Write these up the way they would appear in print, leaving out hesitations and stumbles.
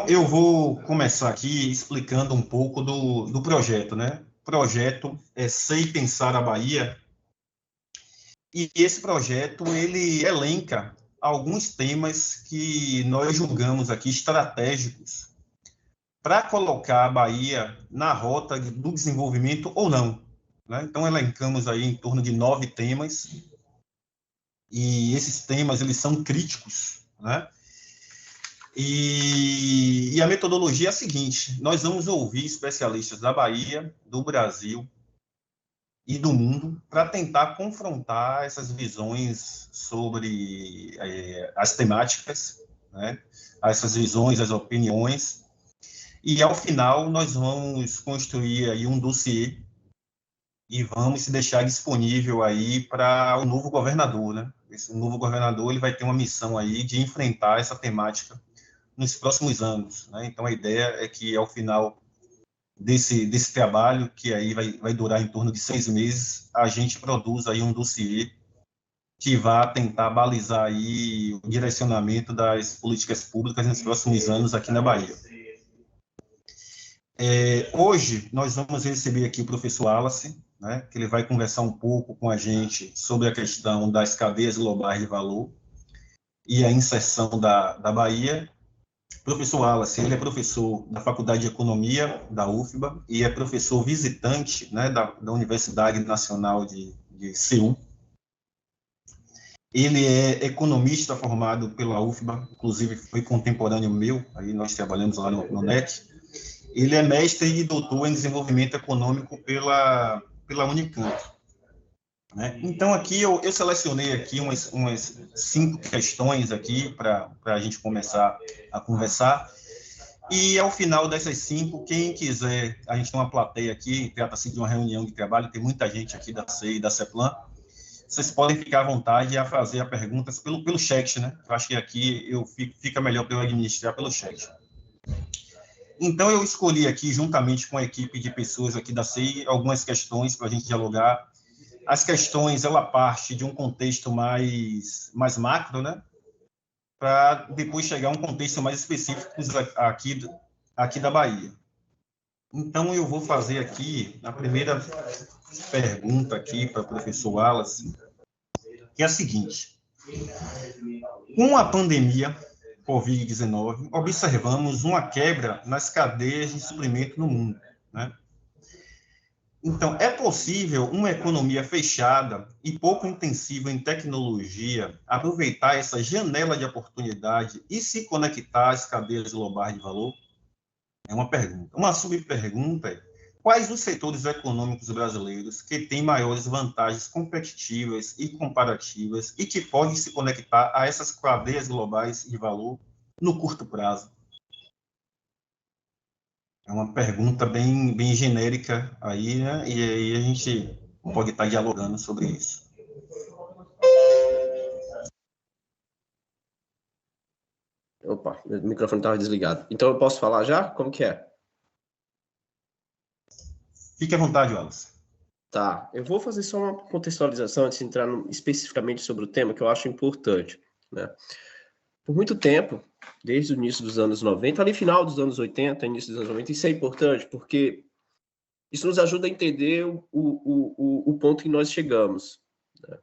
eu vou começar aqui explicando um pouco do projeto, né? O projeto é Sei Pensar a Bahia, e esse projeto, ele elenca alguns temas que nós julgamos aqui estratégicos para colocar a Bahia na rota do desenvolvimento ou não, né? Então, elencamos aí em torno de 9 temas, e esses temas, eles são críticos, né? E a metodologia é a seguinte: nós vamos ouvir especialistas da Bahia, do Brasil e do mundo para tentar confrontar essas visões sobre as temáticas, né? Essas visões, as opiniões, e ao final nós vamos construir aí um dossiê e vamos deixar disponível aí para o novo governador, né? Esse novo governador, ele vai ter uma missão aí de enfrentar essa temática nos próximos anos, né? Então, a ideia é que, ao final desse trabalho, que aí vai durar em torno de 6 meses, a gente produza aí um dossiê que vai tentar balizar aí o direcionamento das políticas públicas nos próximos anos aqui na Bahia. Hoje, nós vamos receber aqui o professor Wallace, né, que ele vai conversar um pouco com a gente sobre a questão das cadeias globais de valor e a inserção da Bahia. Professor Wallace, ele é professor da Faculdade de Economia da UFBA e é professor visitante, né, da Universidade Nacional de Seul. Ele é economista formado pela UFBA, inclusive foi contemporâneo meu, aí nós trabalhamos lá no NEC. Ele é mestre e doutor em desenvolvimento econômico pela Unicamp, né? Então, aqui eu selecionei aqui umas 5 questões aqui para a gente começar a conversar. E, ao final dessas 5, quem quiser, a gente tem uma plateia aqui, trata-se de uma reunião de trabalho, tem muita gente aqui da CEI e da CEPLAN, vocês podem ficar à vontade a fazer as perguntas pelo chat, né? Eu acho que aqui fica melhor para eu administrar pelo chat. Então, eu escolhi aqui, juntamente com a equipe de pessoas aqui da CEI, algumas questões para a gente dialogar. As questões, ela parte de um contexto mais macro, né? Para depois chegar a um contexto mais específico aqui da Bahia. Então, eu vou fazer aqui a primeira pergunta aqui para o professor Wallace, que é a seguinte: com a pandemia Covid-19, observamos uma quebra nas cadeias de suprimento no mundo, né? Então, é possível uma economia fechada e pouco intensiva em tecnologia aproveitar essa janela de oportunidade e se conectar às cadeias globais de valor? É uma pergunta. Uma subpergunta é: quais os setores econômicos brasileiros que têm maiores vantagens competitivas e comparativas e que podem se conectar a essas cadeias globais de valor no curto prazo? É uma pergunta bem genérica aí, né? E aí a gente pode estar dialogando sobre isso. Opa, meu microfone estava desligado. Então eu posso falar já? Como que é? Fique à vontade, Wallace. Tá, eu vou fazer só uma contextualização antes de entrar especificamente sobre o tema, que eu acho importante, né? Por muito tempo, desde o início dos anos 90, ali final dos anos 80, início dos anos 90, isso é importante, porque isso nos ajuda a entender o ponto que nós chegamos, né?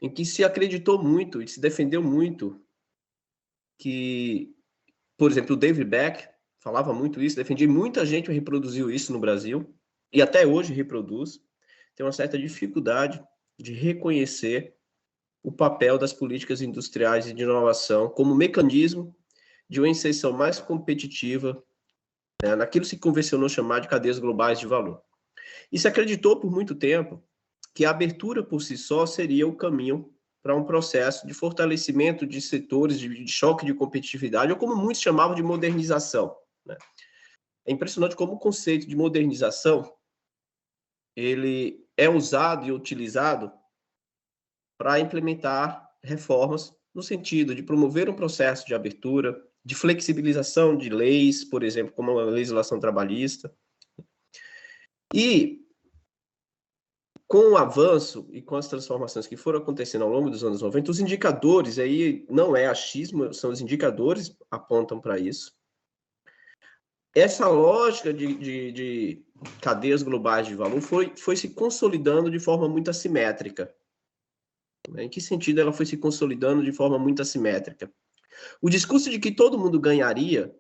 Em que se acreditou muito e se defendeu muito que, por exemplo, o David Beck falava muito isso, defendia, muita gente reproduziu isso no Brasil, e até hoje reproduz, tem uma certa dificuldade de reconhecer o papel das políticas industriais e de inovação como mecanismo de uma inserção mais competitiva, né, naquilo que se convencionou chamar de cadeias globais de valor. E se acreditou por muito tempo que a abertura por si só seria o caminho para um processo de fortalecimento de setores de choque de competitividade, ou como muitos chamavam de modernização, né? É impressionante como o conceito de modernização ele é usado e utilizado para implementar reformas no sentido de promover um processo de abertura, de flexibilização de leis, por exemplo, como a legislação trabalhista. E com o avanço e com as transformações que foram acontecendo ao longo dos anos 90, os indicadores, aí não é achismo, são os indicadores apontam para isso, essa lógica de cadeias globais de valor foi se consolidando de forma muito assimétrica. Em que sentido ela foi se consolidando de forma muito assimétrica? O discurso de que todo mundo ganharia,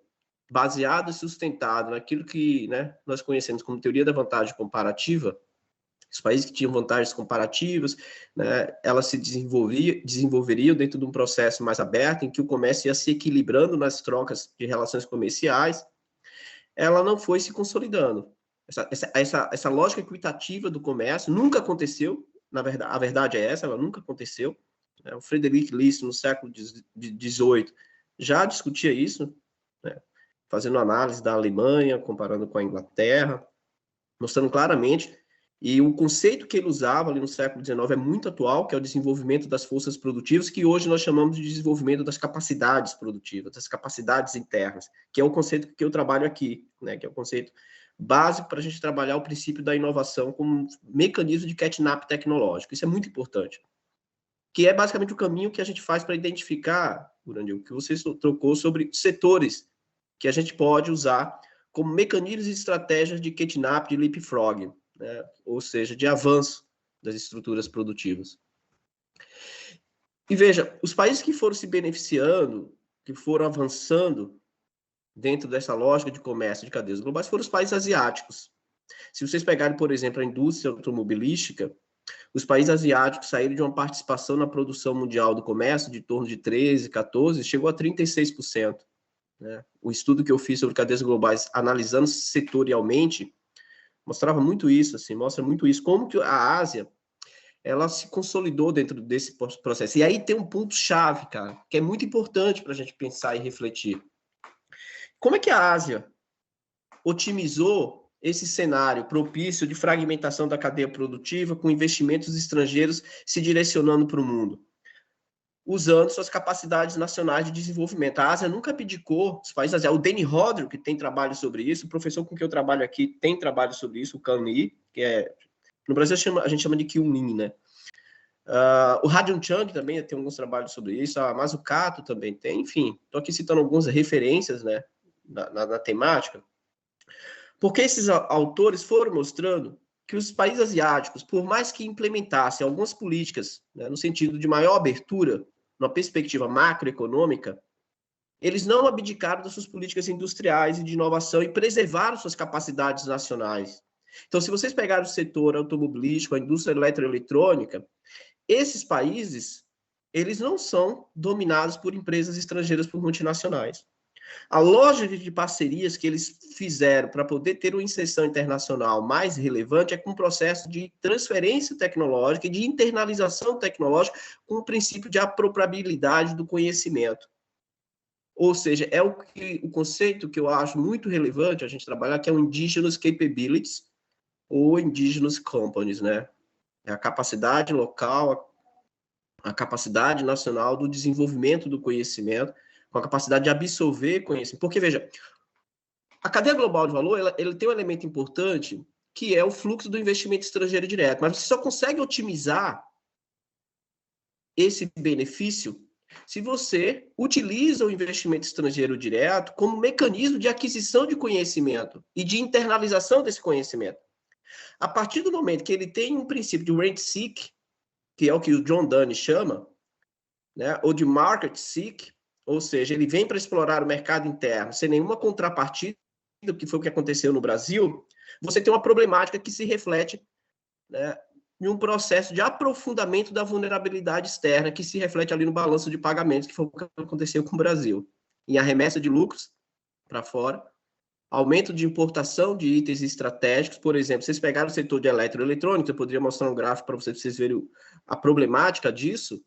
baseado e sustentado naquilo que, né, nós conhecemos como teoria da vantagem comparativa, os países que tinham vantagens comparativas, né, elas se desenvolveriam dentro de um processo mais aberto, em que o comércio ia se equilibrando nas trocas de relações comerciais, ela não foi se consolidando. Essa lógica equitativa do comércio nunca aconteceu, na verdade, a verdade é essa, ela nunca aconteceu. O Frederick List, no século XVIII, já discutia isso, né, fazendo análise da Alemanha, comparando com a Inglaterra, mostrando claramente, e o conceito que ele usava ali no século XIX é muito atual, que é o desenvolvimento das forças produtivas, que hoje nós chamamos de desenvolvimento das capacidades produtivas, das capacidades internas, que é o conceito que eu trabalho aqui, né, que é o conceito básico para a gente trabalhar o princípio da inovação como um mecanismo de catch-up tecnológico. Isso é muito importante. Que é basicamente o caminho que a gente faz para identificar, Urandil, que você trocou sobre setores que a gente pode usar como mecanismos e estratégias de catch-up, de leapfrog, né? Ou seja, de avanço das estruturas produtivas. E veja, os países que foram se beneficiando, que foram avançando dentro dessa lógica de comércio de cadeias globais, foram os países asiáticos. Se vocês pegarem, por exemplo, a indústria automobilística, os países asiáticos saíram de uma participação na produção mundial do comércio de torno de 13%, 14%, chegou a 36%. Né? O estudo que eu fiz sobre cadeias globais, analisando setorialmente, mostrava muito isso, assim, mostra muito isso, como que a Ásia, ela se consolidou dentro desse processo. E aí tem um ponto-chave, cara, que é muito importante para a gente pensar e refletir. Como é que a Ásia otimizou esse cenário propício de fragmentação da cadeia produtiva com investimentos estrangeiros se direcionando para o mundo? Usando suas capacidades nacionais de desenvolvimento. A Ásia nunca abdicou, os países asiáticos. O Danny Hodder, que tem trabalho sobre isso, o professor com quem eu trabalho aqui tem trabalho sobre isso, o Kang-Yi, que é... No Brasil a gente chama de Kyung-Min, né? O Ha-Joon Chang também tem alguns trabalhos sobre isso, a Mazzucato também tem, enfim. Estou aqui citando algumas referências, né, na temática. Porque esses autores foram mostrando que os países asiáticos, por mais que implementassem algumas políticas, né, no sentido de maior abertura, numa perspectiva macroeconômica, eles não abdicaram das suas políticas industriais e de inovação e preservaram suas capacidades nacionais. Então, se vocês pegarem o setor automobilístico, a indústria eletroeletrônica, esses países, eles não são dominados por empresas estrangeiras, por multinacionais. A lógica de parcerias que eles fizeram para poder ter uma inserção internacional mais relevante é com um processo de transferência tecnológica e de internalização tecnológica com o princípio de apropriabilidade do conhecimento. Ou seja, é o conceito que eu acho muito relevante a gente trabalhar, que é o Indigenous Capabilities ou Indigenous Companies, né? É a capacidade local, a capacidade nacional do desenvolvimento do conhecimento, com a capacidade de absorver conhecimento. Porque, veja, a cadeia global de valor, ele tem um elemento importante, que é o fluxo do investimento estrangeiro direto. Mas você só consegue otimizar esse benefício se você utiliza o investimento estrangeiro direto como mecanismo de aquisição de conhecimento e de internalização desse conhecimento. A partir do momento que ele tem um princípio de rent seek, que é o que o John Dunne chama, né, ou de market seek, ou seja, ele vem para explorar o mercado interno sem nenhuma contrapartida, que foi o que aconteceu no Brasil, você tem uma problemática que se reflete, né, em um processo de aprofundamento da vulnerabilidade externa, que se reflete ali no balanço de pagamentos, que foi o que aconteceu com o Brasil. Em arremessa de lucros para fora, aumento de importação de itens estratégicos, por exemplo, vocês pegaram o setor de eletroeletrônica, eu poderia mostrar um gráfico para vocês verem a problemática disso.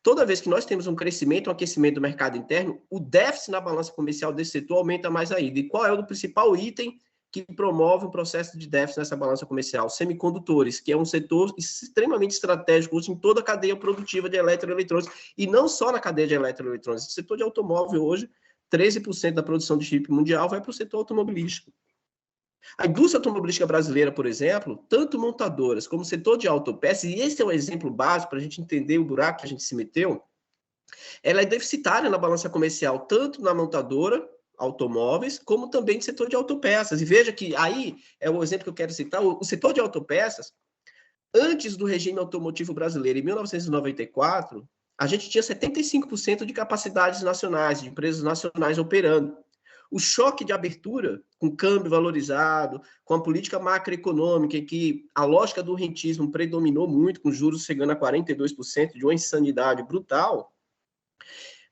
Toda vez que nós temos um crescimento, um aquecimento do mercado interno, o déficit na balança comercial desse setor aumenta mais ainda. E qual é o principal item que promove um processo de déficit nessa balança comercial? Semicondutores, que é um setor extremamente estratégico em toda a cadeia produtiva de eletroeletrônicos, e não só na cadeia de eletroeletrônicos. O setor de automóvel hoje, 13% da produção de chip mundial vai para o setor automobilístico. A indústria automobilística brasileira, por exemplo, tanto montadoras como o setor de autopeças, e esse é um exemplo básico para a gente entender o buraco que a gente se meteu, ela é deficitária na balança comercial, tanto na montadora, automóveis, como também do setor de autopeças. E veja que aí é o exemplo que eu quero citar, o setor de autopeças, antes do regime automotivo brasileiro, em 1994, a gente tinha 75% de capacidades nacionais, de empresas nacionais operando. O choque de abertura, com câmbio valorizado, com a política macroeconômica, em que a lógica do rentismo predominou muito, com juros chegando a 42%, de uma insanidade brutal,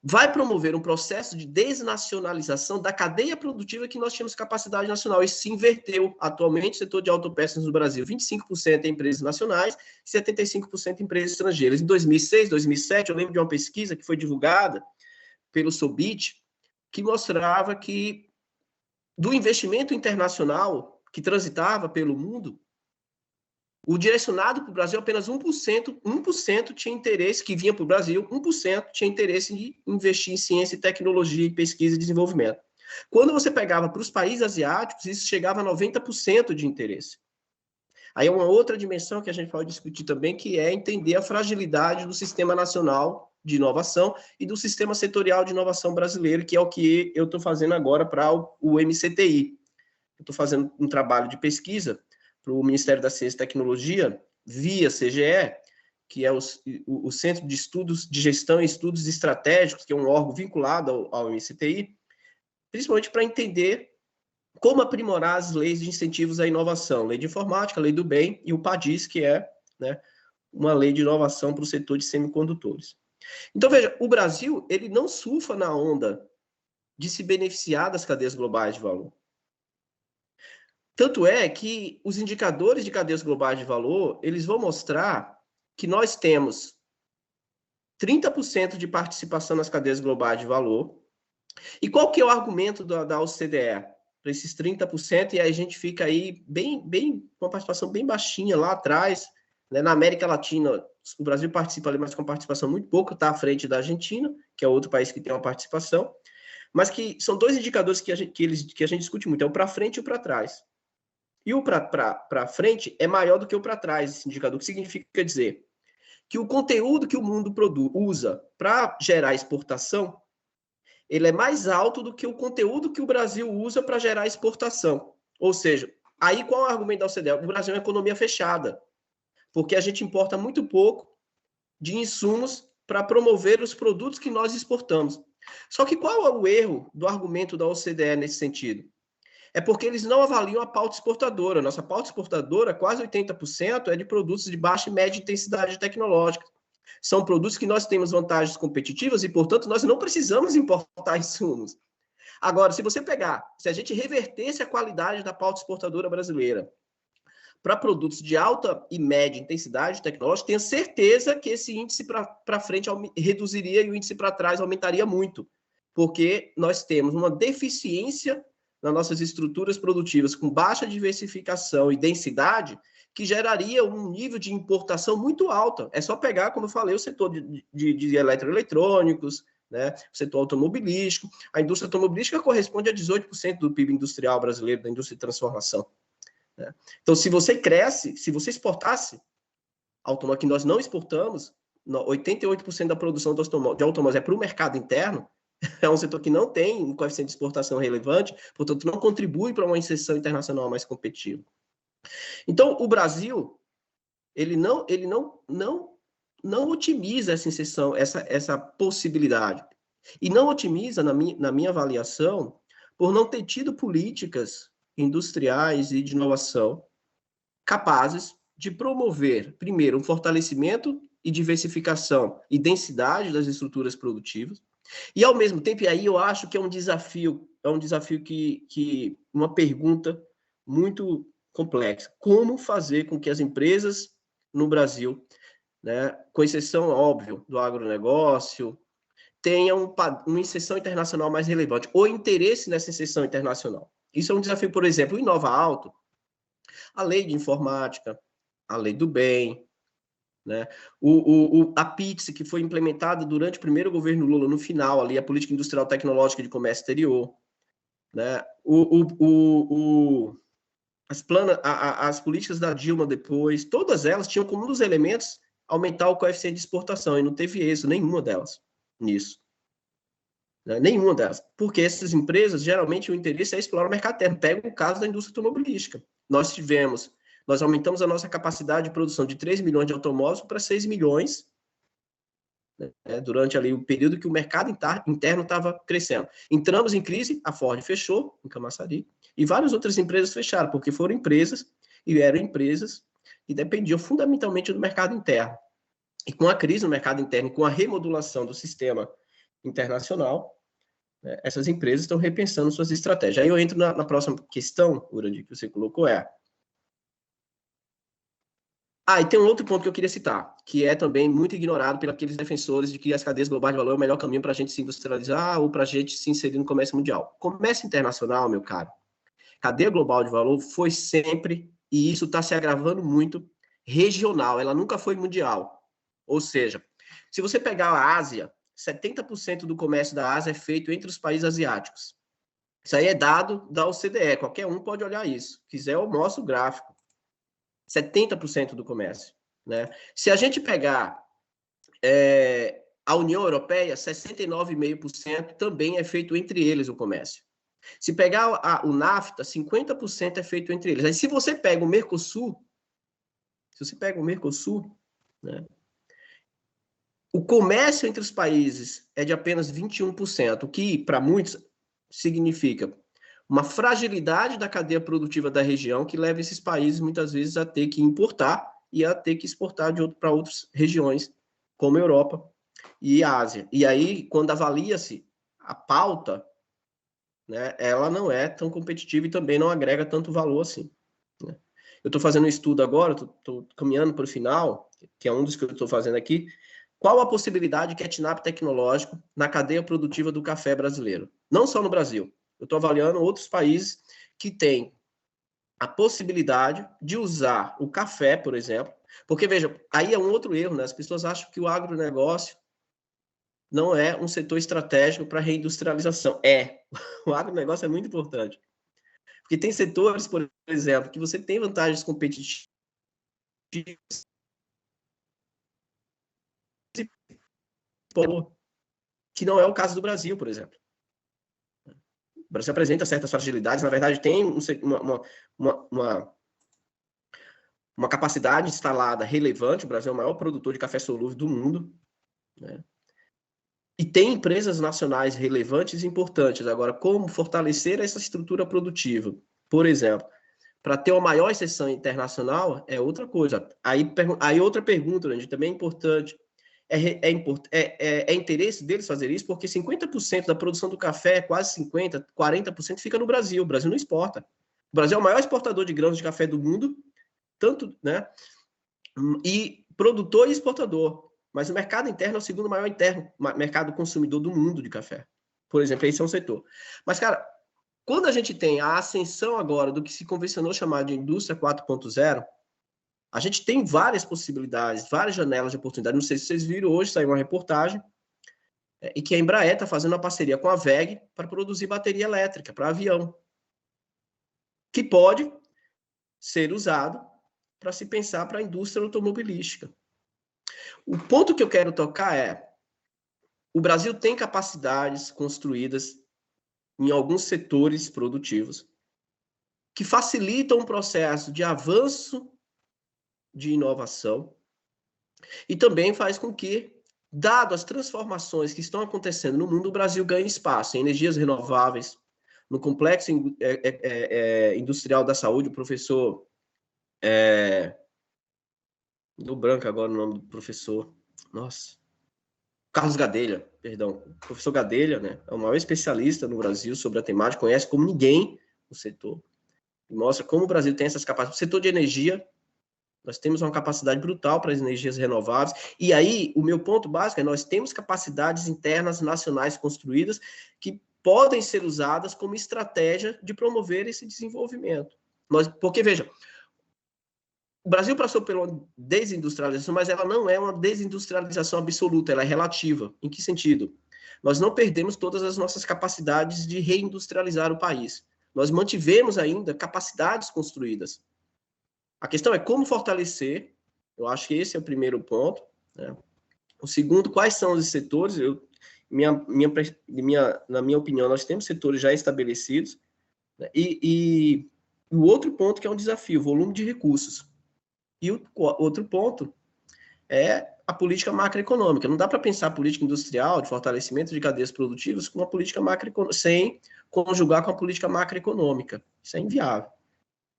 vai promover um processo de desnacionalização da cadeia produtiva que nós tínhamos capacidade nacional. Isso se inverteu. Atualmente, o setor de autopeças no Brasil, 25% é empresas nacionais e 75% empresas estrangeiras. Em 2006, 2007, eu lembro de uma pesquisa que foi divulgada pelo Sobit, que mostrava que do investimento internacional que transitava pelo mundo, o direcionado para o Brasil, apenas 1% tinha interesse, que vinha para o Brasil, 1% tinha interesse em investir em ciência, tecnologia, pesquisa e desenvolvimento. Quando você pegava para os países asiáticos, isso chegava a 90% de interesse. Aí é uma outra dimensão que a gente pode discutir também, que é entender a fragilidade do Sistema Nacional de Inovação e do Sistema Setorial de Inovação brasileiro, que é o que eu estou fazendo agora para o MCTI. Eu estou fazendo um trabalho de pesquisa para o Ministério da Ciência e Tecnologia, via CGE, que é o Centro de Estudos de Gestão e Estudos Estratégicos, que é um órgão vinculado ao MCTI, principalmente para entender como aprimorar as leis de incentivos à inovação, lei de informática, lei do bem e o PADIS, que é, né, uma lei de inovação para o setor de semicondutores. Então, veja, o Brasil, ele não surfa na onda de se beneficiar das cadeias globais de valor. Tanto é que os indicadores de cadeias globais de valor, eles vão mostrar que nós temos 30% de participação nas cadeias globais de valor. E qual que é o argumento da OCDE para esses 30%? E aí a gente fica aí com uma participação bem baixinha lá atrás, né? Na América Latina, o Brasil participa ali, mas com participação muito pouca, está à frente da Argentina, que é outro país que tem uma participação, mas que são dois indicadores que a gente discute muito, é o para frente e o para trás. E o para frente é maior do que o para trás, esse indicador, que significa dizer que o conteúdo que o mundo usa para gerar exportação, ele é mais alto do que o conteúdo que o Brasil usa para gerar exportação. Ou seja, aí qual é o argumento da OCDE? O Brasil é uma economia fechada, porque a gente importa muito pouco de insumos para promover os produtos que nós exportamos. Só que qual é o erro do argumento da OCDE nesse sentido? É porque eles não avaliam a pauta exportadora. Nossa pauta exportadora, quase 80%, é de produtos de baixa e média intensidade tecnológica. São produtos que nós temos vantagens competitivas e, portanto, nós não precisamos importar insumos. Agora, se a gente revertesse a qualidade da pauta exportadora brasileira para produtos de alta e média intensidade tecnológica, tenho certeza que esse índice para frente reduziria e o índice para trás aumentaria muito, porque nós temos uma deficiência nas nossas estruturas produtivas com baixa diversificação e densidade, que geraria um nível de importação muito alto. É só pegar, como eu falei, o setor de eletroeletrônicos, né, o setor automobilístico. A indústria automobilística corresponde a 18% do PIB industrial brasileiro, da indústria de transformação. Né? Então, se você exportasse automóvel, que nós não exportamos, 88% da produção de automóveis é para o mercado interno, é um setor que não tem um coeficiente de exportação relevante, portanto, não contribui para uma inserção internacional mais competitiva. Então, o Brasil, ele não otimiza essa inserção, essa possibilidade. E não otimiza, na minha avaliação, por não ter tido políticas industriais e de inovação capazes de promover, primeiro, um fortalecimento e diversificação e densidade das estruturas produtivas, e, ao mesmo tempo, e aí eu acho que é um desafio que uma pergunta muito complexa. Como fazer com que as empresas no Brasil, né, com exceção, óbvio, do agronegócio, tenham uma inserção internacional mais relevante, ou interesse nessa inserção internacional? Isso é um desafio, por exemplo, o Inova Alto, a lei de informática, a lei do bem, né? A PITS, que foi implementada durante o primeiro governo Lula, no final, ali, a Política Industrial Tecnológica de Comércio Exterior, né? As políticas da Dilma depois, todas elas tinham como um dos elementos aumentar o coeficiente de exportação, e não teve êxito nenhuma delas nisso. né? Nenhuma delas. Porque essas empresas, geralmente, o interesse é explorar o mercado interno. Pega o caso da indústria automobilística. Nós aumentamos a nossa capacidade de produção de 3 milhões de automóveis para 6 milhões, né, durante ali o período que o mercado interno estava crescendo. Entramos em crise, a Ford fechou em Camaçari, e várias outras empresas fecharam, porque foram empresas, e eram empresas que dependiam fundamentalmente do mercado interno. E com a crise no mercado interno, com a remodulação do sistema internacional, né, essas empresas estão repensando suas estratégias. Aí eu entro na próxima questão, Urandi, que você colocou, e tem um outro ponto que eu queria citar, que é também muito ignorado pelos aqueles defensores de que as cadeias globais de valor é o melhor caminho para a gente se industrializar ou para a gente se inserir no comércio mundial. Comércio internacional, meu caro, cadeia global de valor foi sempre, e isso está se agravando muito, regional, ela nunca foi mundial. Ou seja, se você pegar a Ásia, 70% do comércio da Ásia é feito entre os países asiáticos. Isso aí é dado da OCDE, qualquer um pode olhar isso. Se quiser, eu mostro o gráfico. 70% do comércio, né? Se a gente pegar a União Europeia, 69,5% também é feito entre eles o comércio. Se pegar o NAFTA, 50% é feito entre eles. Aí, se você pega o Mercosul, né, o comércio entre os países é de apenas 21%, o que, para muitos, significa uma fragilidade da cadeia produtiva da região que leva esses países, muitas vezes, a ter que importar e a ter que exportar para outras regiões, como a Europa e a Ásia. E aí, quando avalia-se a pauta, né, ela não é tão competitiva e também não agrega tanto valor assim, né? Eu estou fazendo um estudo agora, estou caminhando para o final, que é um dos que eu estou fazendo aqui. Qual a possibilidade de catch-up tecnológico na cadeia produtiva do café brasileiro? Não só no Brasil. Eu estou avaliando outros países que têm a possibilidade de usar o café, por exemplo, porque, veja, aí é um outro erro, né? As pessoas acham que o agronegócio não é um setor estratégico para reindustrialização. O agronegócio é muito importante. Porque tem setores, por exemplo, que você tem vantagens competitivas que não é o caso do Brasil, por exemplo. O Brasil apresenta certas fragilidades, na verdade tem uma capacidade instalada relevante, o Brasil é o maior produtor de café solúvel do mundo, né? E tem empresas nacionais relevantes e importantes. Agora, como fortalecer essa estrutura produtiva? Por exemplo, para ter uma maior exceção internacional, é outra coisa. Aí outra pergunta, gente, também é importante. É interesse deles fazer isso, porque 50% da produção do café, quase 50%, 40% fica no Brasil. O Brasil não exporta. O Brasil é o maior exportador de grãos de café do mundo, tanto, né? E produtor e exportador. Mas o mercado interno é o segundo maior mercado consumidor do mundo de café. Por exemplo, esse é um setor. Mas, cara, quando a gente tem a ascensão agora do que se convencionou chamar de indústria 4.0, a gente tem várias possibilidades, várias janelas de oportunidade. Não sei se vocês viram, hoje saiu uma reportagem e que a Embraer está fazendo uma parceria com a WEG para produzir bateria elétrica para avião, que pode ser usado para se pensar para a indústria automobilística. O ponto que eu quero tocar é: o Brasil tem capacidades construídas em alguns setores produtivos que facilitam o processo de avanço de inovação e também faz com que, dado as transformações que estão acontecendo no mundo, o Brasil ganhe espaço em energias renováveis, no complexo industrial da saúde. O professor deu branco agora o nome do professor, Carlos Gadelha, perdão. O professor Gadelha, né, é o maior especialista no Brasil sobre a temática, conhece como ninguém o setor, e mostra como o Brasil tem essas capacidades. O setor de energia, nós temos uma capacidade brutal para as energias renováveis, e aí o meu ponto básico é: nós temos capacidades internas nacionais construídas que podem ser usadas como estratégia de promover esse desenvolvimento. Porque, veja, o Brasil passou pela desindustrialização, mas ela não é uma desindustrialização absoluta, ela é relativa. Em que sentido? Nós não perdemos todas as nossas capacidades de reindustrializar o país. Nós mantivemos ainda capacidades construídas. A questão é como fortalecer. Eu acho que esse é o primeiro ponto, né? O segundo, quais são os setores? na minha opinião, nós temos setores já estabelecidos, né? E o outro ponto que é um desafio, o volume de recursos. E o outro ponto é a política macroeconômica. Não dá para pensar a política industrial de fortalecimento de cadeias produtivas com uma política sem conjugar com a política macroeconômica. Isso é inviável,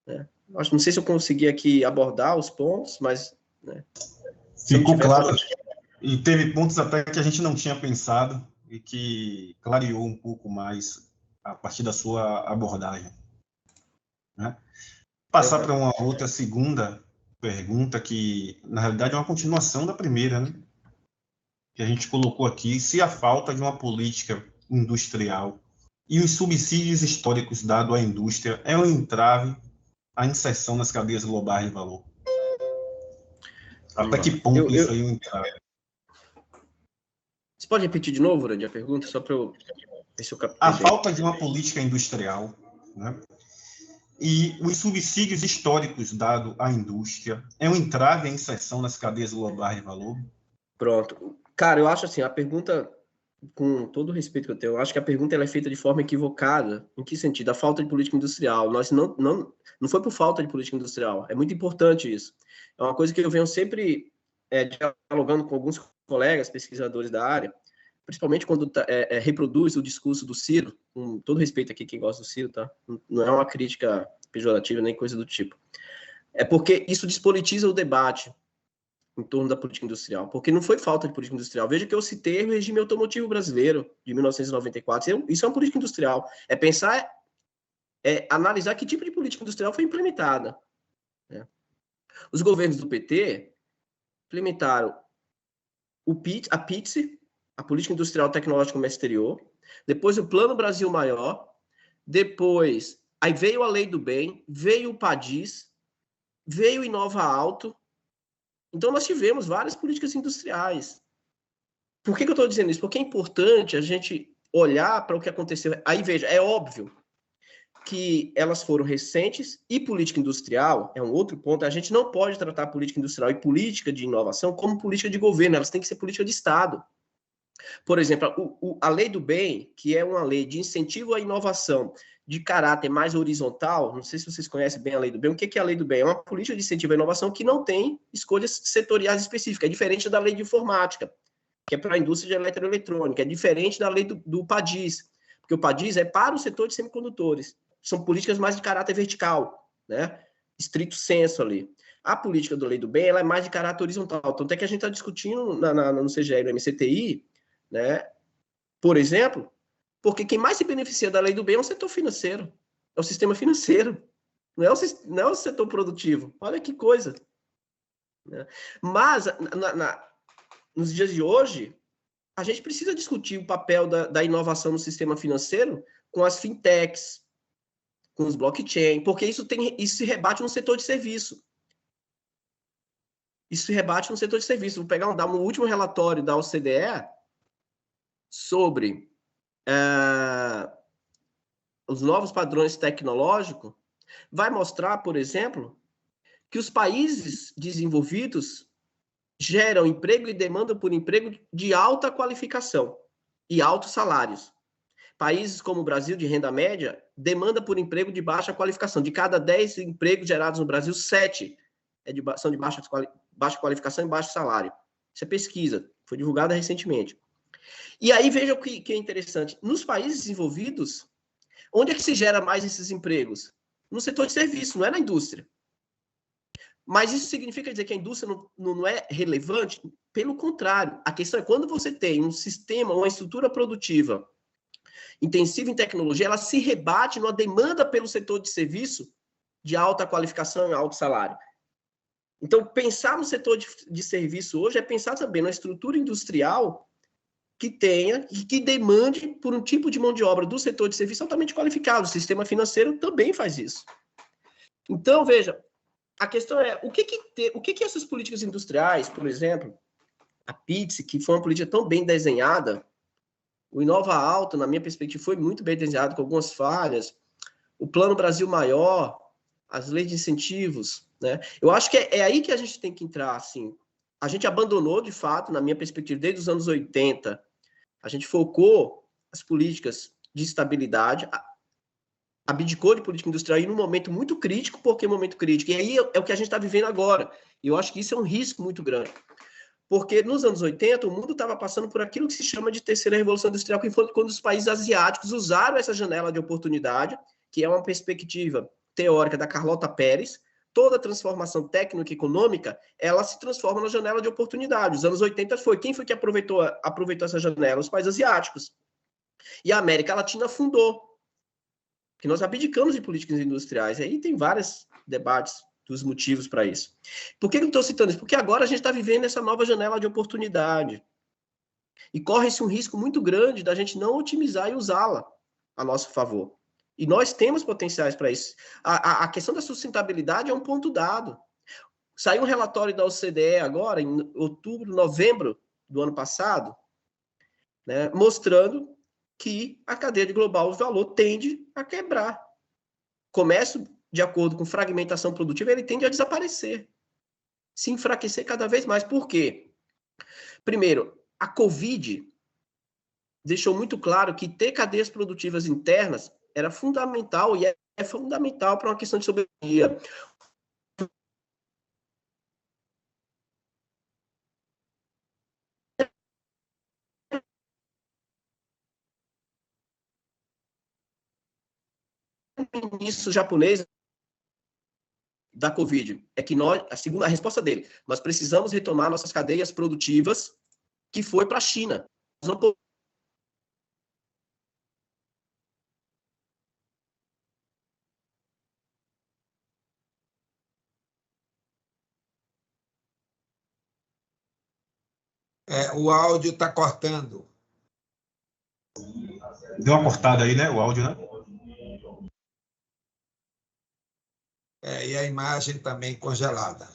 né? Não sei se eu consegui aqui abordar os pontos, mas... né, ficou claro. E teve pontos até que a gente não tinha pensado e que clareou um pouco mais a partir da sua abordagem, né? Passar para uma outra segunda pergunta que, na realidade, é uma continuação da primeira, né? Que a gente colocou aqui, se a falta de uma política industrial e os subsídios históricos dados à indústria é um entrave à inserção nas cadeias globais de valor. Até que ponto isso aí é um entrave? Você pode repetir de novo, Randy, a pergunta, só para eu ver se eu captei. A falta de uma política industrial, né, e os subsídios históricos dados à indústria é um entrave à inserção nas cadeias globais de valor? Pronto. Cara, eu acho assim, a pergunta, com todo o respeito que eu tenho, eu acho que a pergunta ela é feita de forma equivocada. Em que sentido? A falta de política industrial. Nós não foi por falta de política industrial. É muito importante isso. É uma coisa que eu venho sempre dialogando com alguns colegas pesquisadores da área, principalmente quando reproduz o discurso do Ciro, com todo respeito aqui quem gosta do Ciro, tá? Não é uma crítica pejorativa nem coisa do tipo. É porque isso despolitiza o debate em torno da política industrial, porque não foi falta de política industrial. Veja que eu citei o regime automotivo brasileiro, de 1994. Isso é uma política industrial. É pensar, analisar que tipo de política industrial foi implementada, né? Os governos do PT implementaram a PITSE, a Política Industrial Tecnológica Comércio Exterior, depois o Plano Brasil Maior, depois aí veio a Lei do Bem, veio o PADIS, veio o Inova Alto. Então nós tivemos várias políticas industriais. Por que eu estou dizendo isso? Porque é importante a gente olhar para o que aconteceu. Aí veja, é óbvio que elas foram recentes e política industrial é um outro ponto. A gente não pode tratar política industrial e política de inovação como política de governo, elas têm que ser política de Estado. Por exemplo, a Lei do Bem, que é uma lei de incentivo à inovação de caráter mais horizontal, não sei se vocês conhecem bem a Lei do Bem. O que é a Lei do Bem? É uma política de incentivo à inovação que não tem escolhas setoriais específicas, é diferente da Lei de Informática, que é para a indústria de eletroeletrônica, é diferente da Lei do PADIS, porque o PADIS é para o setor de semicondutores. São políticas mais de caráter vertical, né? Estrito senso ali. A política da Lei do Bem ela é mais de caráter horizontal. Tanto é que a gente está discutindo no CGE, no MCTI, né? Por exemplo, porque quem mais se beneficia da Lei do Bem é o setor financeiro, é o sistema financeiro, não é o setor produtivo. Olha que coisa, né? Mas, nos dias de hoje, a gente precisa discutir o papel da inovação no sistema financeiro com as fintechs, com os blockchain, porque isso se rebate no setor de serviço. Isso se rebate no setor de serviço. Vou dar um último relatório da OCDE sobre os novos padrões tecnológicos, vai mostrar, por exemplo, que os países desenvolvidos geram emprego e demanda por emprego de alta qualificação e altos salários. Países como o Brasil, de renda média, demanda por emprego de baixa qualificação. De cada 10 empregos gerados no Brasil, 7 são de baixa qualificação e baixo salário. Isso é pesquisa, foi divulgada recentemente. E aí, veja o que é interessante. Nos países desenvolvidos, onde é que se gera mais esses empregos? No setor de serviço, não é na indústria. Mas isso significa dizer que a indústria não é relevante? Pelo contrário. A questão é quando você tem um sistema, uma estrutura produtiva intensiva em tecnologia, ela se rebate numa demanda pelo setor de serviço de alta qualificação e alto salário. Então, pensar no setor de serviço hoje é pensar também numa estrutura industrial que tenha e que demande por um tipo de mão de obra do setor de serviço altamente qualificado. O sistema financeiro também faz isso. Então, veja, a questão é o que essas políticas industriais, por exemplo, a PITSE, que foi uma política tão bem desenhada, o Inova Alto, na minha perspectiva, foi muito bem desenhado, com algumas falhas, o Plano Brasil Maior, as leis de incentivos, né? Eu acho que é aí que a gente tem que entrar, assim. A gente abandonou, de fato, na minha perspectiva, desde os anos 80, A gente focou as políticas de estabilidade, abdicou de política industrial em um momento muito crítico. Por que momento crítico? E aí é o que a gente está vivendo agora. E eu acho que isso é um risco muito grande. Porque nos anos 80, o mundo estava passando por aquilo que se chama de terceira revolução industrial, que foi quando os países asiáticos usaram essa janela de oportunidade, que é uma perspectiva teórica da Carlota Pérez. Toda transformação técnica e econômica, ela se transforma na janela de oportunidade. Os anos 80 quem foi que aproveitou essa janela? Os países asiáticos. E a América Latina afundou. Porque nós abdicamos de políticas industriais. Aí tem vários debates dos motivos para isso. Por que eu estou citando isso? Porque agora a gente está vivendo essa nova janela de oportunidade. E corre-se um risco muito grande da gente não otimizar e usá-la a nosso favor. E nós temos potenciais para isso. A questão da sustentabilidade é um ponto dado. Saiu um relatório da OCDE agora, em outubro, novembro do ano passado, né, mostrando que a cadeia de global de valor tende a quebrar. Comércio, de acordo com fragmentação produtiva, ele tende a desaparecer, se enfraquecer cada vez mais. Por quê? Primeiro, a Covid deixou muito claro que ter cadeias produtivas internas era fundamental e é fundamental para uma questão de soberania. O ministro japonês da Covid é que a resposta dele, nós precisamos retomar nossas cadeias produtivas, que foi para a China. Nós não podemos. O áudio está cortando. Deu uma cortada aí, né? O áudio, né? E a imagem também congelada.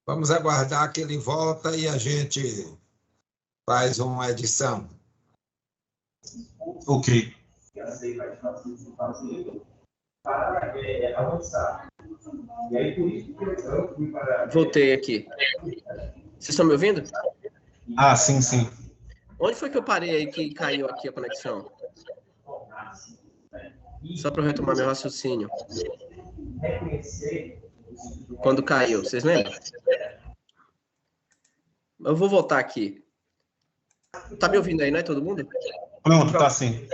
Vamos aguardar que ele volta e a gente faz uma edição. Ok. Voltei aqui. Vocês estão me ouvindo? Ah, sim, sim. Onde foi que eu parei aí que caiu aqui a conexão? Só para eu retomar meu raciocínio. Quando caiu, vocês lembram? Eu vou voltar aqui. Tá me ouvindo aí, não é todo mundo? Pronto, tá sim.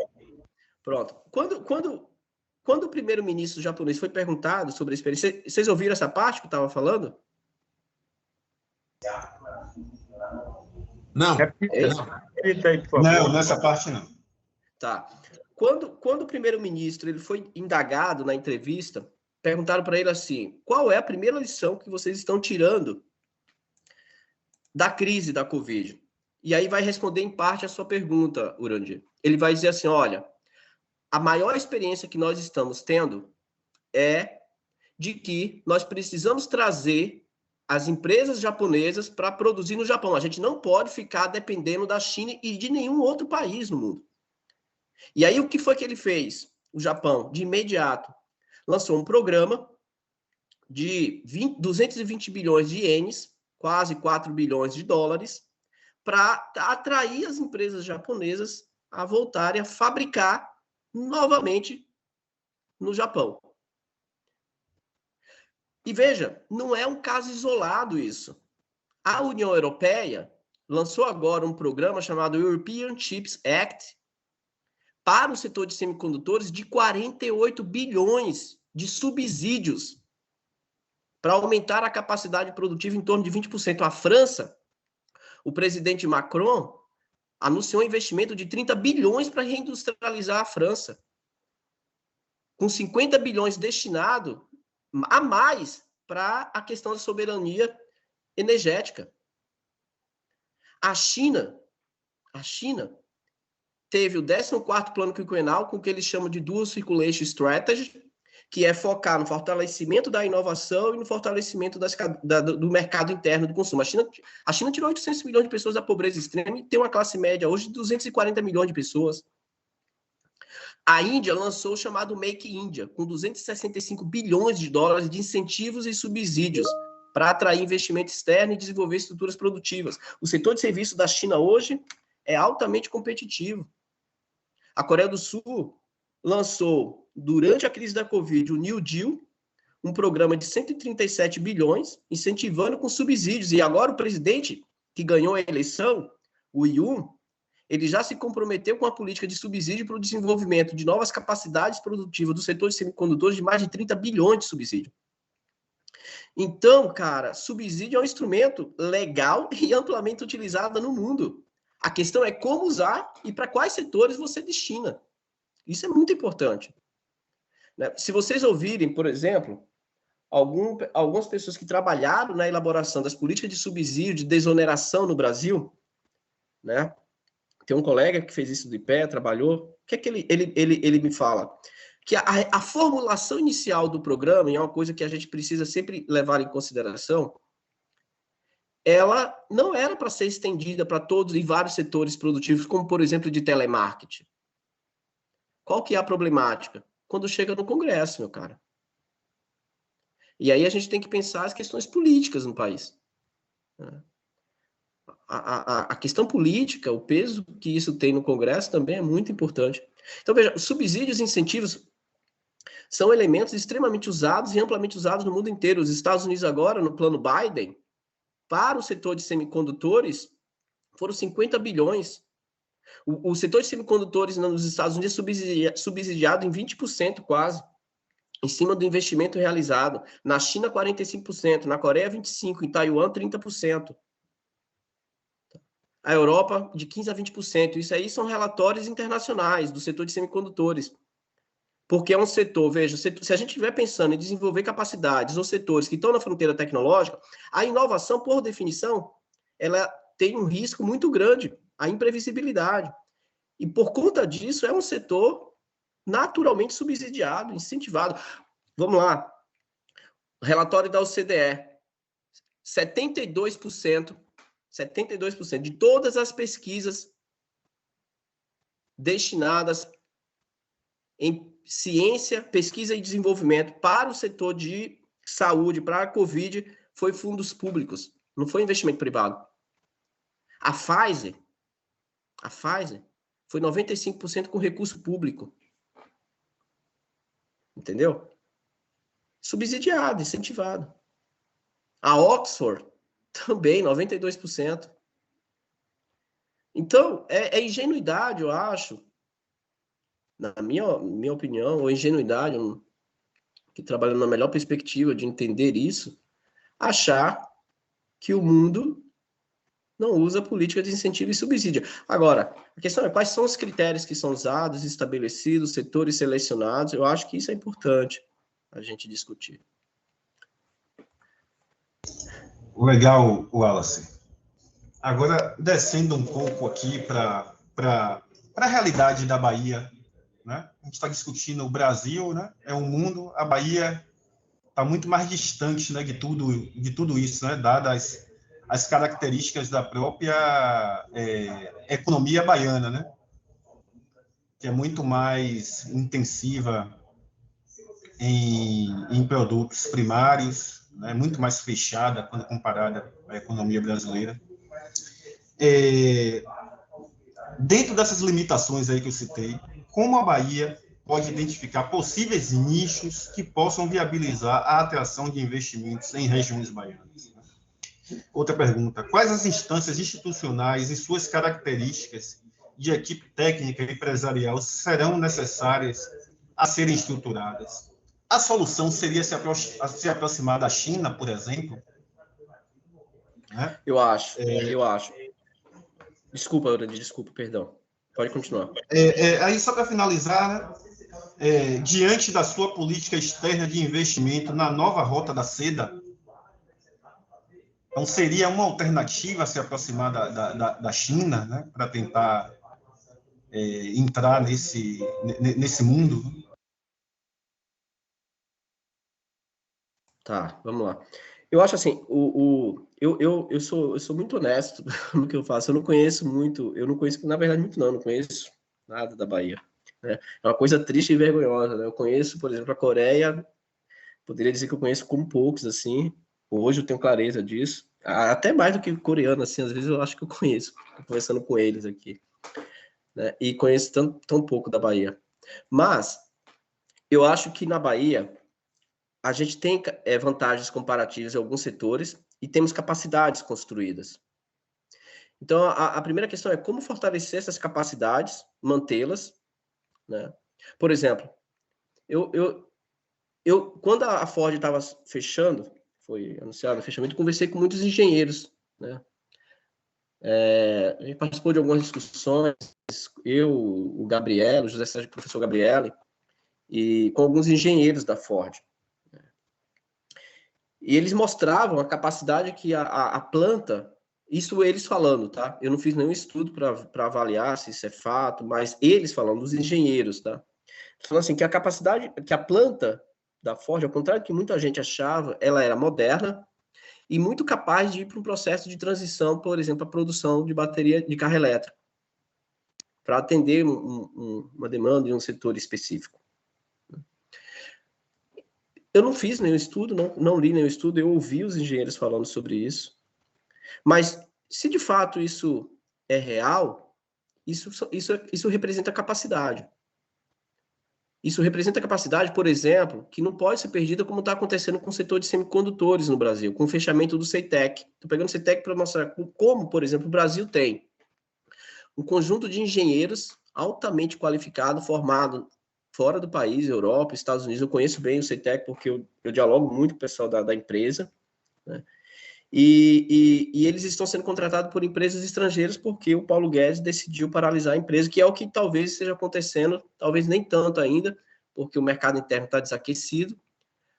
Pronto. Quando o primeiro-ministro japonês foi perguntado sobre a experiência, vocês ouviram essa parte que eu estava falando? Não. Não, nessa parte não. Tá. Quando o primeiro-ministro ele foi indagado na entrevista, perguntaram para ele assim, qual é a primeira lição que vocês estão tirando da crise da Covid? E aí vai responder em parte a sua pergunta, Urandir. Ele vai dizer assim, olha, a maior experiência que nós estamos tendo é de que nós precisamos trazer as empresas japonesas para produzir no Japão. A gente não pode ficar dependendo da China e de nenhum outro país no mundo. E aí o que foi que ele fez? O Japão, de imediato, lançou um programa de 220 bilhões de ienes, quase 4 bilhões de dólares, para atrair as empresas japonesas a voltarem a fabricar novamente no Japão. E veja, não é um caso isolado isso. A União Europeia lançou agora um programa chamado European Chips Act para o setor de semicondutores de 48 bilhões de subsídios para aumentar a capacidade produtiva em torno de 20%. A França, o presidente Macron anunciou um investimento de 30 bilhões para reindustrializar a França, com 50 bilhões destinado a mais para a questão da soberania energética. A China teve o 14º plano quinquenal, com o que eles chamam de Dual Circulation Strategy, que é focar no fortalecimento da inovação e no fortalecimento do mercado interno do consumo. A China tirou 800 milhões de pessoas da pobreza extrema e tem uma classe média hoje de 240 milhões de pessoas. A Índia lançou o chamado Make India, com 265 bilhões de dólares de incentivos e subsídios para atrair investimento externo e desenvolver estruturas produtivas. O setor de serviços da China hoje é altamente competitivo. A Coreia do Sul lançou, durante a crise da Covid, o New Deal, um programa de 137 bilhões, incentivando com subsídios. E agora o presidente que ganhou a eleição, o Yoon, ele já se comprometeu com a política de subsídio para o desenvolvimento de novas capacidades produtivas do setor de semicondutores de mais de 30 bilhões de subsídio. Então, cara, subsídio é um instrumento legal e amplamente utilizado no mundo. A questão é como usar e para quais setores você destina. Isso é muito importante. Se vocês ouvirem, por exemplo, algumas pessoas que trabalharam na elaboração das políticas de subsídio, de desoneração no Brasil, né? Tem um colega que fez isso de pé, trabalhou. O que é que ele me fala? Que a formulação inicial do programa, e é uma coisa que a gente precisa sempre levar em consideração, ela não era para ser estendida para todos e vários setores produtivos, como, por exemplo, de telemarketing. Qual que é a problemática? Quando chega no Congresso, meu cara. E aí a gente tem que pensar as questões políticas no país. A questão política, o peso que isso tem no Congresso também é muito importante. Então, veja, os subsídios e incentivos são elementos extremamente usados e amplamente usados no mundo inteiro. Os Estados Unidos agora, no plano Biden, para o setor de semicondutores, foram 50 bilhões. O setor de semicondutores nos Estados Unidos é subsidiado em 20% quase, em cima do investimento realizado. Na China, 45%, na Coreia, 25%, em Taiwan, 30%. A Europa, de 15% a 20%. Isso aí são relatórios internacionais do setor de semicondutores. Porque é um setor, veja, se a gente estiver pensando em desenvolver capacidades ou setores que estão na fronteira tecnológica, a inovação, por definição, ela tem um risco muito grande, a imprevisibilidade. E por conta disso, é um setor naturalmente subsidiado, incentivado. Vamos lá. Relatório da OCDE. 72% de todas as pesquisas destinadas em ciência, pesquisa e desenvolvimento para o setor de saúde, para a Covid, foi fundos públicos, não foi investimento privado. A Pfizer foi 95% com recurso público. Entendeu? Subsidiado, incentivado. A Oxford também, 92%. Então, é ingenuidade, eu acho, na minha opinião, ou ingenuidade, que trabalha na melhor perspectiva de entender isso, achar que o mundo não usa política de incentivo e subsídio. Agora, a questão é quais são os critérios que são usados, estabelecidos, setores selecionados. Eu acho que isso é importante a gente discutir. Legal, Wallace. Agora, descendo um pouco aqui para a realidade da Bahia, né? A gente está discutindo o Brasil, né? É um mundo, a Bahia está muito mais distante, né, de tudo isso, né? Dadas as características da própria economia baiana, né? Que é muito mais intensiva em produtos primários, né? Muito mais fechada quando comparada à economia brasileira. Dentro dessas limitações aí que eu citei, como a Bahia pode identificar possíveis nichos que possam viabilizar a atração de investimentos em regiões baianas? Outra pergunta: quais as instâncias institucionais e suas características de equipe técnica e empresarial serão necessárias a serem estruturadas? A solução seria se aproximar da China, por exemplo? Né? Eu acho. Desculpa, perdão. Pode continuar. Aí, só para finalizar, né, diante da sua política externa de investimento na nova rota da seda, então seria uma alternativa se aproximar da China, né, para tentar entrar nesse mundo? Tá, vamos lá. Eu acho assim, eu sou muito honesto no que eu faço. Eu não conheço, na verdade, muito não conheço nada da Bahia. né? É uma coisa triste e vergonhosa, né? Eu conheço, por exemplo, a Coreia, poderia dizer que eu conheço como poucos, assim. Hoje eu tenho clareza disso. Até mais do que coreano, assim, às vezes eu acho que eu conheço, conversando com eles aqui, né? E conheço tão pouco da Bahia. Mas eu acho que na Bahia a gente tem vantagens comparativas em alguns setores e temos capacidades construídas. Então, a primeira questão é como fortalecer essas capacidades, mantê-las, né? Por exemplo, quando a Ford estava fechando, foi anunciado o fechamento, conversei com muitos engenheiros, né? A gente participou de algumas discussões, eu, o Gabriel, o José Sérgio, o professor Gabriele, e com alguns engenheiros da Ford. E eles mostravam a capacidade que a planta, isso eles falando, tá? Eu não fiz nenhum estudo para avaliar se isso é fato, mas eles falando, os engenheiros, tá? Falando assim, que a capacidade, que a planta da Ford, ao contrário do que muita gente achava, ela era moderna e muito capaz de ir para um processo de transição, por exemplo, a produção de bateria de carro elétrico, para atender uma demanda em um setor específico. Eu não fiz nenhum estudo, não li nenhum estudo, eu ouvi os engenheiros falando sobre isso, mas se de fato isso é real, isso representa capacidade. Isso representa capacidade, por exemplo, que não pode ser perdida como está acontecendo com o setor de semicondutores no Brasil, com o fechamento do CEITEC. Estou pegando o CEITEC para mostrar como, por exemplo, o Brasil tem um conjunto de engenheiros altamente qualificado, formado fora do país, Europa, Estados Unidos. Eu conheço bem o CEITEC porque eu dialogo muito com o pessoal da empresa, né? E eles estão sendo contratados por empresas estrangeiras porque o Paulo Guedes decidiu paralisar a empresa, que é o que talvez esteja acontecendo, talvez nem tanto ainda, porque o mercado interno está desaquecido,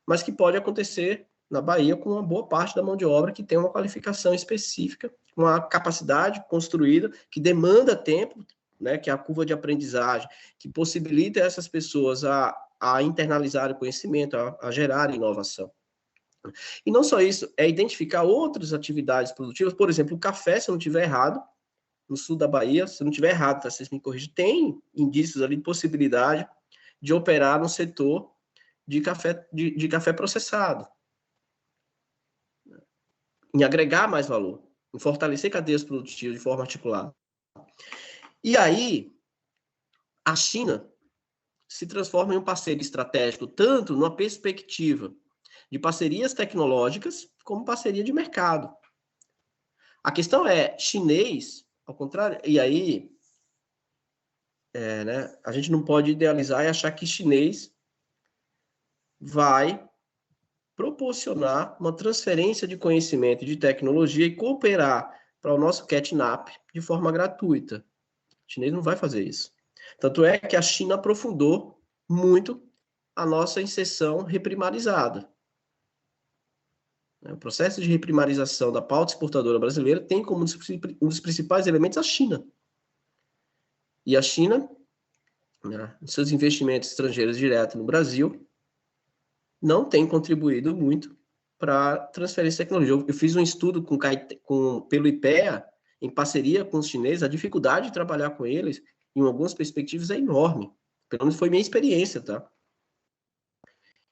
mas que pode acontecer na Bahia com uma boa parte da mão de obra que tem uma qualificação específica, uma capacidade construída, que demanda tempo, né, que é a curva de aprendizagem, que possibilita essas pessoas a internalizar o conhecimento, a gerar inovação. E não só isso, é identificar outras atividades produtivas, por exemplo, o café, se eu não estiver errado, no sul da Bahia, se eu não estiver errado, tá, vocês me corrigem, tem indícios ali de possibilidade de operar no setor de café processado, em agregar mais valor, em fortalecer cadeias produtivas de forma articulada. E aí, a China se transforma em um parceiro estratégico, tanto numa perspectiva de parcerias tecnológicas, como parceria de mercado. A questão é, chinês, ao contrário, e aí, né, a gente não pode idealizar e achar que chinês vai proporcionar uma transferência de conhecimento e de tecnologia e cooperar para o nosso catnap de forma gratuita. O chinês não vai fazer isso. Tanto é que a China aprofundou muito a nossa inserção reprimarizada. O processo de reprimarização da pauta exportadora brasileira tem como um dos principais elementos a China. E a China, né, seus investimentos estrangeiros diretos no Brasil, não tem contribuído muito para transferência de tecnologia. Eu fiz um estudo pelo IPEA, em parceria com os chineses, a dificuldade de trabalhar com eles, em algumas perspectivas, é enorme. Pelo menos foi minha experiência, tá?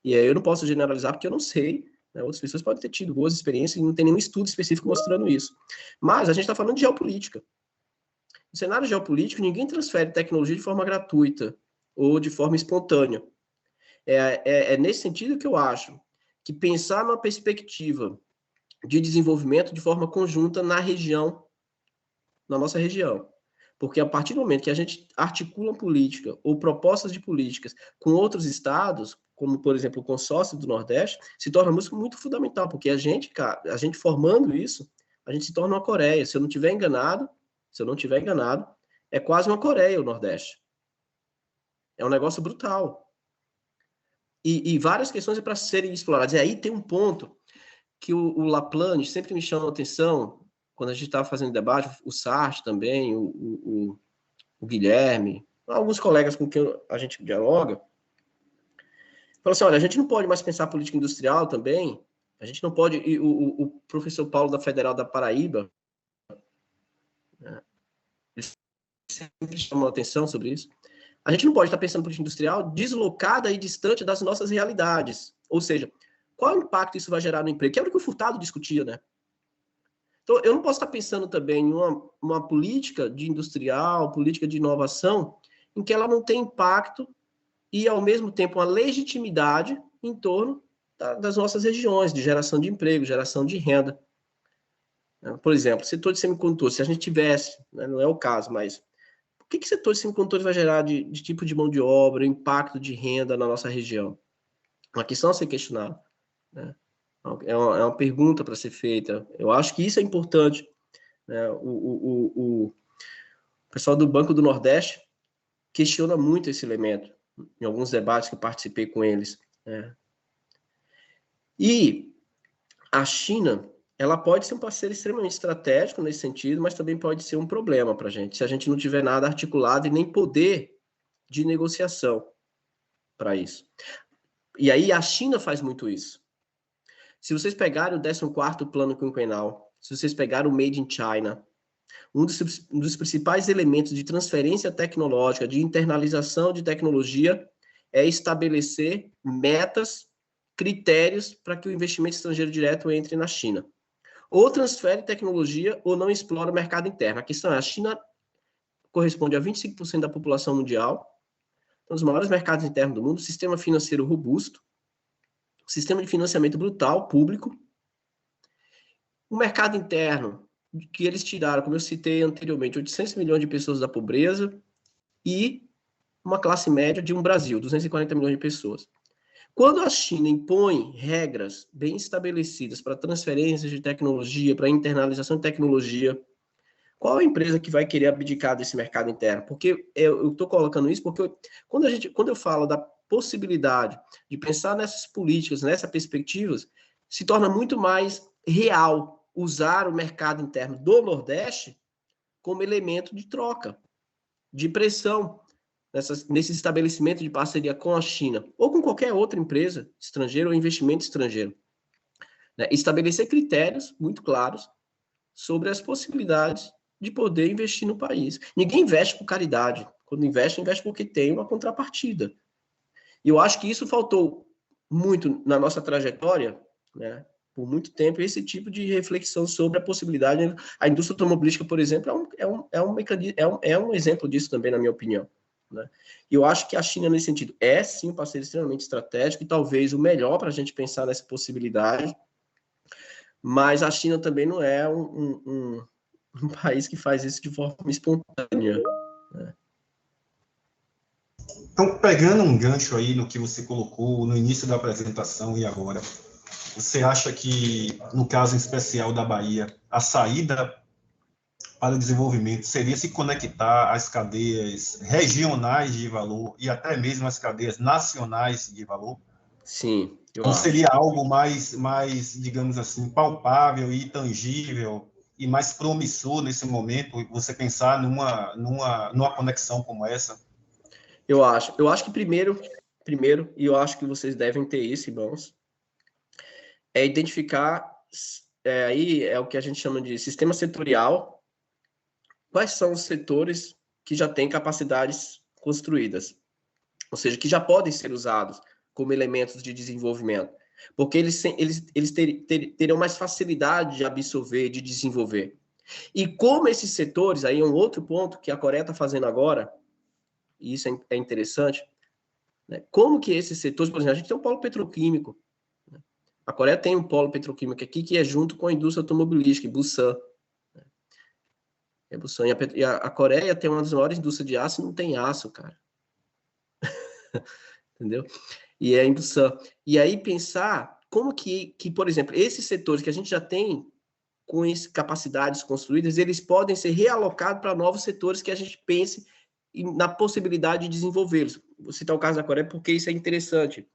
E aí eu não posso generalizar porque eu não sei, né? Outras pessoas podem ter tido boas experiências e não tem nenhum estudo específico mostrando isso. Mas a gente está falando de geopolítica. No cenário geopolítico, ninguém transfere tecnologia de forma gratuita ou de forma espontânea. É nesse sentido que eu acho que pensar numa perspectiva de desenvolvimento de forma conjunta na nossa região. Porque a partir do momento que a gente articula política ou propostas de políticas com outros estados, como, por exemplo, o consórcio do Nordeste, se torna muito fundamental, porque a gente formando isso, a gente se torna uma Coreia. Se eu não estiver enganado, é quase uma Coreia o Nordeste. É um negócio brutal. E várias questões para serem exploradas. E aí tem um ponto que o Laplanche sempre me chama a atenção, quando a gente estava fazendo debate, o Sartre também, o Guilherme, alguns colegas com quem a gente dialoga, falou assim, olha, a gente não pode mais pensar política industrial também, a gente não pode, e o professor Paulo da Federal da Paraíba, né, ele sempre chamou a atenção sobre isso, a gente não pode estar pensando política industrial deslocada e distante das nossas realidades. Ou seja, qual impacto isso vai gerar no emprego? Que é o que o Furtado discutia, né? Então, eu não posso estar pensando também em uma política de industrial, política de inovação, em que ela não tem impacto e, ao mesmo tempo, uma legitimidade em torno das nossas regiões, de geração de emprego, geração de renda. Por exemplo, setor de semicondutores, se a gente tivesse, né, não é o caso, mas o que o setor de semicondutores vai gerar de tipo de mão de obra, impacto de renda na nossa região? Uma questão a ser questionada, né? É uma pergunta para ser feita. Eu acho que isso é importante, né? O pessoal do Banco do Nordeste questiona muito esse elemento, em alguns debates que eu participei com eles, né? E a China, ela pode ser um parceiro extremamente estratégico nesse sentido, mas também pode ser um problema para a gente, se a gente não tiver nada articulado e nem poder de negociação para isso. E aí a China faz muito isso. Se vocês pegarem o 14º Plano Quinquenal, se vocês pegarem o Made in China, um dos principais elementos de transferência tecnológica, de internalização de tecnologia, é estabelecer metas, critérios para que o investimento estrangeiro direto entre na China. Ou transfere tecnologia ou não explora o mercado interno. A questão é, a China corresponde a 25% da população mundial, um dos maiores mercados internos do mundo, sistema financeiro robusto, sistema de financiamento brutal, público, um mercado interno que eles tiraram, como eu citei anteriormente, 800 milhões de pessoas da pobreza e uma classe média de um Brasil, 240 milhões de pessoas. Quando a China impõe regras bem estabelecidas para transferência de tecnologia, para internalização de tecnologia, qual a empresa que vai querer abdicar desse mercado interno? Porque eu estou colocando isso porque quando eu falo da possibilidade de pensar nessas políticas, nessas perspectivas, se torna muito mais real usar o mercado interno do Nordeste como elemento de troca, de pressão nesse estabelecimento de parceria com a China ou com qualquer outra empresa estrangeira ou investimento estrangeiro. Né? Estabelecer critérios muito claros sobre as possibilidades de poder investir no país. Ninguém investe por caridade. Quando investe, investe porque tem uma contrapartida. E eu acho que isso faltou muito na nossa trajetória, né? Por muito tempo, esse tipo de reflexão sobre a possibilidade. A indústria automobilística, por exemplo, é um exemplo disso também, na minha opinião. Né? E eu acho que a China, nesse sentido, é sim um parceiro extremamente estratégico e talvez o melhor para a gente pensar nessa possibilidade, mas a China também não é um país que faz isso de forma espontânea. Né? Então, pegando um gancho aí no que você colocou no início da apresentação e agora, você acha que, no caso em especial da Bahia, a saída para o desenvolvimento seria se conectar às cadeias regionais de valor e até mesmo às cadeias nacionais de valor? Sim, eu Ou acho. seria algo mais, digamos assim, palpável e tangível e mais promissor nesse momento, você pensar numa conexão como essa? Eu acho que primeiro, e eu acho que vocês devem ter isso, irmãos, é identificar, aí é o que a gente chama de sistema setorial, quais são os setores que já têm capacidades construídas, ou seja, que já podem ser usados como elementos de desenvolvimento, porque eles terão mais facilidade de absorver, de desenvolver. E como esses setores, aí é um outro ponto que a Coreia está fazendo agora, e isso é interessante, né? Como que esses setores, por exemplo, a gente tem um polo petroquímico, né? A Coreia tem um polo petroquímico aqui que é junto com a indústria automobilística, em Busan. Busan. E a Coreia tem uma das maiores indústrias de aço e não tem aço, cara. Entendeu? E é em Busan. E aí pensar como que, por exemplo, esses setores que a gente já tem com capacidades construídas, eles podem ser realocados para novos setores que a gente pense na possibilidade de desenvolvê-los. Vou citar o caso da Coreia porque isso é interessante.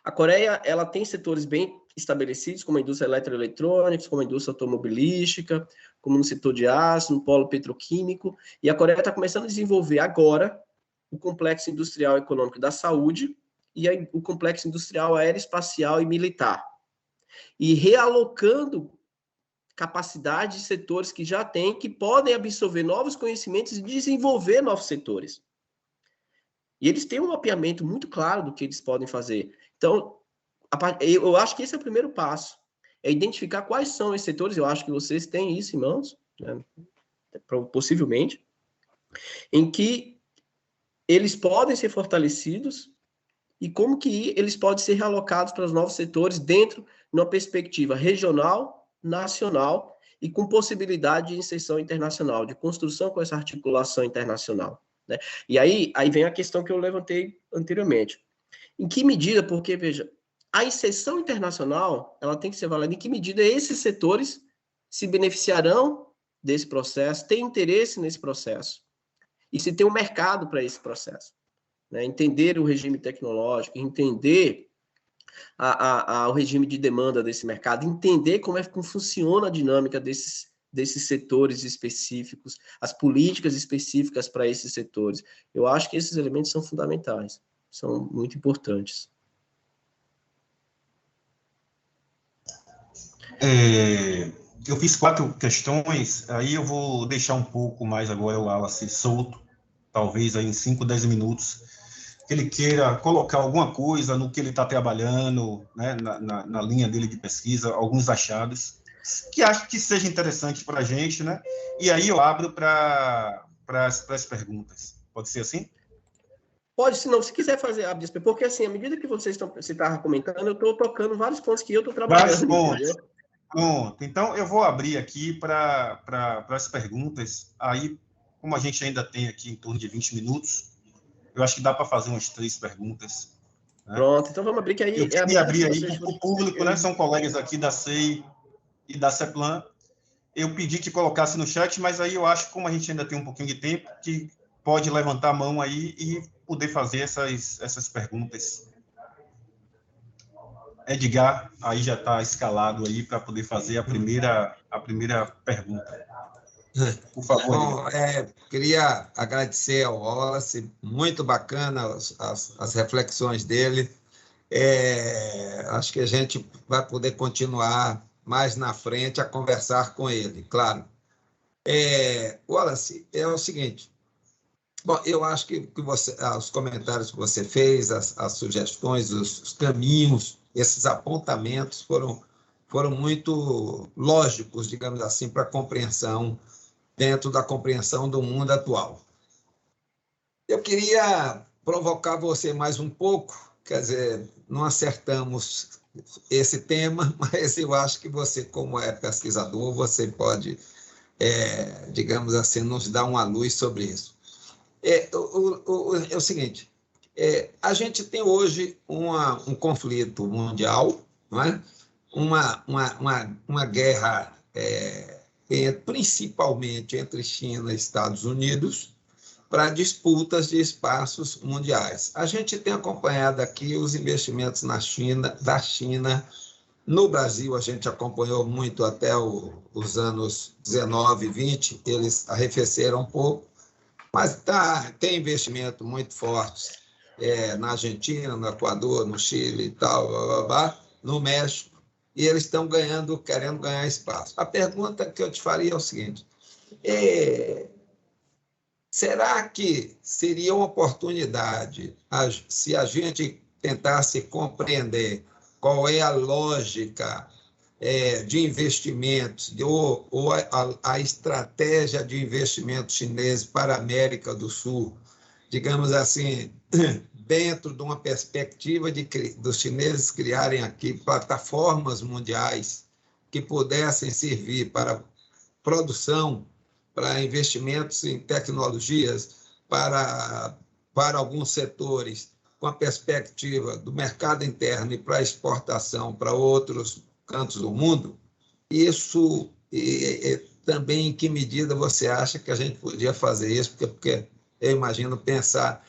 A Coreia, ela tem setores bem estabelecidos, como a indústria eletroeletrônica, como a indústria automobilística, como no setor de aço, no polo petroquímico, e a Coreia está começando a desenvolver agora o complexo industrial e econômico da saúde e o complexo industrial aeroespacial e militar. E realocando capacidade de setores que já têm, que podem absorver novos conhecimentos e desenvolver novos setores. E eles têm um mapeamento muito claro do que eles podem fazer. Então, eu acho que esse é o primeiro passo, é identificar quais são esses setores. Eu acho que vocês têm isso em mãos, né, possivelmente, em que eles podem ser fortalecidos e como que eles podem ser realocados para os novos setores dentro de uma perspectiva regional, nacional e com possibilidade de inserção internacional, de construção com essa articulação internacional, né? E aí vem a questão que eu levantei anteriormente. Em que medida, porque, veja, a inserção internacional, ela tem que ser avaliada em que medida esses setores se beneficiarão desse processo, têm interesse nesse processo, e se tem um mercado para esse processo, né? Entender o regime tecnológico, entender o regime de demanda desse mercado, entender como funciona a dinâmica desses setores específicos, as políticas específicas para esses setores. Eu acho que esses elementos são fundamentais, são muito importantes. Eu fiz 4 questões, aí eu vou deixar um pouco mais agora o Wallace solto, talvez aí em 5, 10 minutos, que ele queira colocar alguma coisa no que ele está trabalhando, né, na linha dele de pesquisa, alguns achados, que acho que seja interessante para a gente, né? E aí eu abro para as perguntas. Pode ser assim? Pode, se não, se quiser fazer abrir, porque assim, à medida que você estava comentando, eu estou tocando vários pontos que eu estou trabalhando. Vários pontos. Pronto, então eu vou abrir aqui para as perguntas. Aí, como a gente ainda tem aqui em torno de 20 minutos, eu acho que dá para fazer umas 3 perguntas. Né? Pronto, então vamos abrir, que aí... Eu queria abrir aí para o público, né? São colegas aqui da CEI e da CEPLAN. Eu pedi que colocasse no chat, mas aí eu acho que, como a gente ainda tem um pouquinho de tempo, que pode levantar a mão aí e poder fazer essas perguntas. Edgar aí já está escalado aí para poder fazer a primeira pergunta. Por favor. Bom, queria agradecer ao Wallace, muito bacana as reflexões dele. Acho que a gente vai poder continuar mais na frente a conversar com ele, claro. Wallace, é o seguinte, bom, eu acho que os comentários que você fez, as sugestões, os caminhos, esses apontamentos foram muito lógicos, digamos assim, para a compreensão, dentro da compreensão do mundo atual. Eu queria provocar você mais um pouco, quer dizer, não acertamos esse tema, mas eu acho que você, como é pesquisador, você pode, digamos assim, nos dar uma luz sobre isso. É o seguinte, a gente tem hoje um conflito mundial, não é? uma guerra principalmente entre China e Estados Unidos, para disputas de espaços mundiais. A gente tem acompanhado aqui os investimentos da China. No Brasil, a gente acompanhou muito até os anos 19 e 20, eles arrefeceram um pouco, mas tem investimento muito forte na Argentina, no Equador, no Chile e tal, no México, e eles estão querendo ganhar espaço. A pergunta que eu te faria é o seguinte, será que seria uma oportunidade se a gente tentasse compreender qual é a lógica de investimentos ou a estratégia de investimentos chineses para a América do Sul, digamos assim, dentro de uma perspectiva dos chineses criarem aqui plataformas mundiais que pudessem servir para produção, para investimentos em tecnologias, para alguns setores, com a perspectiva do mercado interno e para a exportação para outros cantos do mundo, isso também em que medida você acha que a gente podia fazer isso? Porque eu imagino pensar,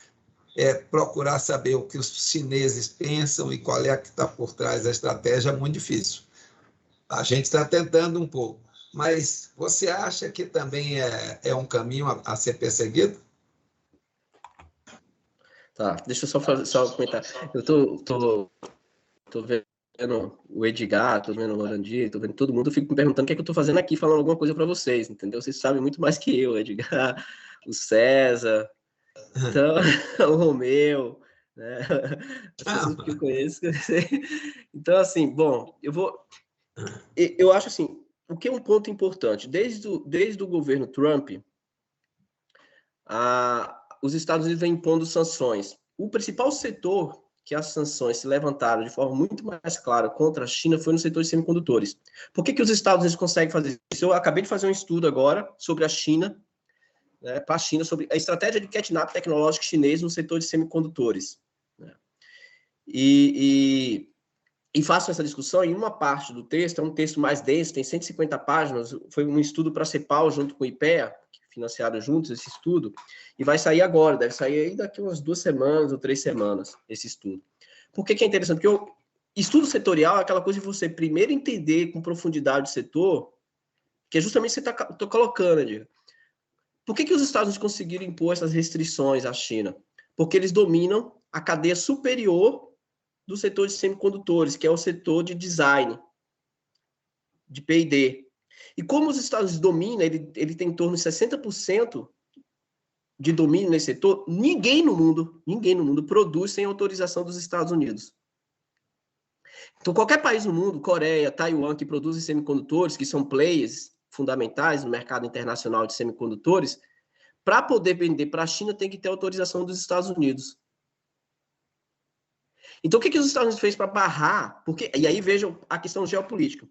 procurar saber o que os chineses pensam e qual é a que está por trás da estratégia é muito difícil. A gente está tentando um pouco, mas você acha que também é um caminho a ser perseguido? Tá, deixa eu só comentar. Eu tô vendo o Edgar, tô vendo o Lorandi, tô vendo todo mundo, eu fico me perguntando o que é que eu tô fazendo aqui, falando alguma coisa para vocês, entendeu? Vocês sabem muito mais que eu, o Edgar, o César, Então, o Romeu, né? As pessoas que eu conheço. Então, assim, bom, eu acho assim, o que é um ponto importante, desde o governo Trump, os Estados Unidos vêm impondo sanções. O principal setor que as sanções se levantaram de forma muito mais clara contra a China foi no setor de semicondutores. Por que os Estados Unidos conseguem fazer isso? Eu acabei de fazer um estudo agora sobre a China, né, para a China, sobre a estratégia de catch-up tecnológico chinês no setor de semicondutores. Né? E faço essa discussão em uma parte do texto, é um texto mais denso, tem 150 páginas, foi um estudo para a CEPAL junto com o IPEA, financiaram juntos esse estudo, e vai sair agora, deve sair aí daqui umas 2 semanas ou 3 semanas, esse estudo. Por que é interessante? Porque estudo setorial é aquela coisa de você primeiro entender com profundidade o setor, que é justamente o que você está colocando, Diego. Por que os Estados Unidos conseguiram impor essas restrições à China? Porque eles dominam a cadeia superior do setor de semicondutores, que é o setor de design, de P&D. E como os Estados Unidos dominam, ele tem em torno de 60% de domínio nesse setor, ninguém no mundo produz sem autorização dos Estados Unidos. Então, qualquer país no mundo, Coreia, Taiwan, que produzem semicondutores, que são players fundamentais no mercado internacional de semicondutores, para poder vender para a China tem que ter autorização dos Estados Unidos. Então, o que os Estados Unidos fez para barrar? E aí vejam a questão geopolítica.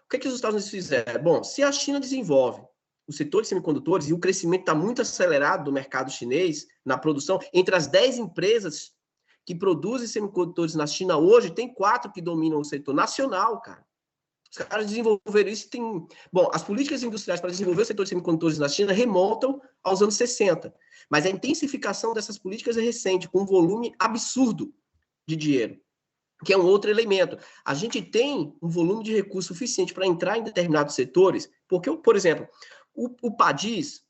O que os Estados Unidos fizeram? Bom, se a China desenvolve o setor de semicondutores e o crescimento está muito acelerado do mercado chinês na produção, entre as 10 empresas que produzem semicondutores na China hoje, tem 4 que dominam o setor nacional, cara. Os caras desenvolveram isso. Bom, as políticas industriais para desenvolver o setor de semicondutores na China remontam aos anos 60, mas a intensificação dessas políticas é recente, com um volume absurdo de dinheiro, que é um outro elemento. A gente tem um volume de recurso suficiente para entrar em determinados setores, porque, por exemplo, o PADIS,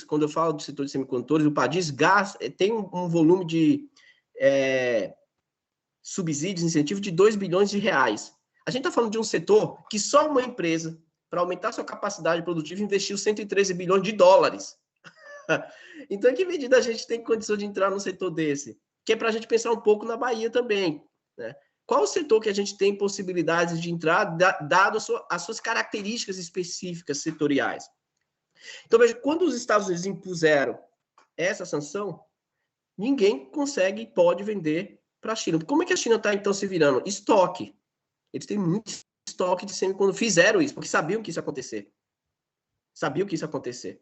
quando eu falo do setor de semicondutores, o PADIS tem um volume de subsídios, incentivos de 2 bilhões de reais. A gente está falando de um setor que só uma empresa, para aumentar sua capacidade produtiva, investiu 113 bilhões de dólares. Então, em que medida a gente tem condição de entrar num setor desse? Que é para a gente pensar um pouco na Bahia também. Né? Qual o setor que a gente tem possibilidades de entrar, dado as suas características específicas setoriais? Então, veja, quando os Estados Unidos impuseram essa sanção, ninguém consegue e pode vender para a China. Como é que a China está, então, se virando? Estoque. Eles têm muito estoque de semicondutores. Fizeram isso, porque sabiam que isso ia acontecer.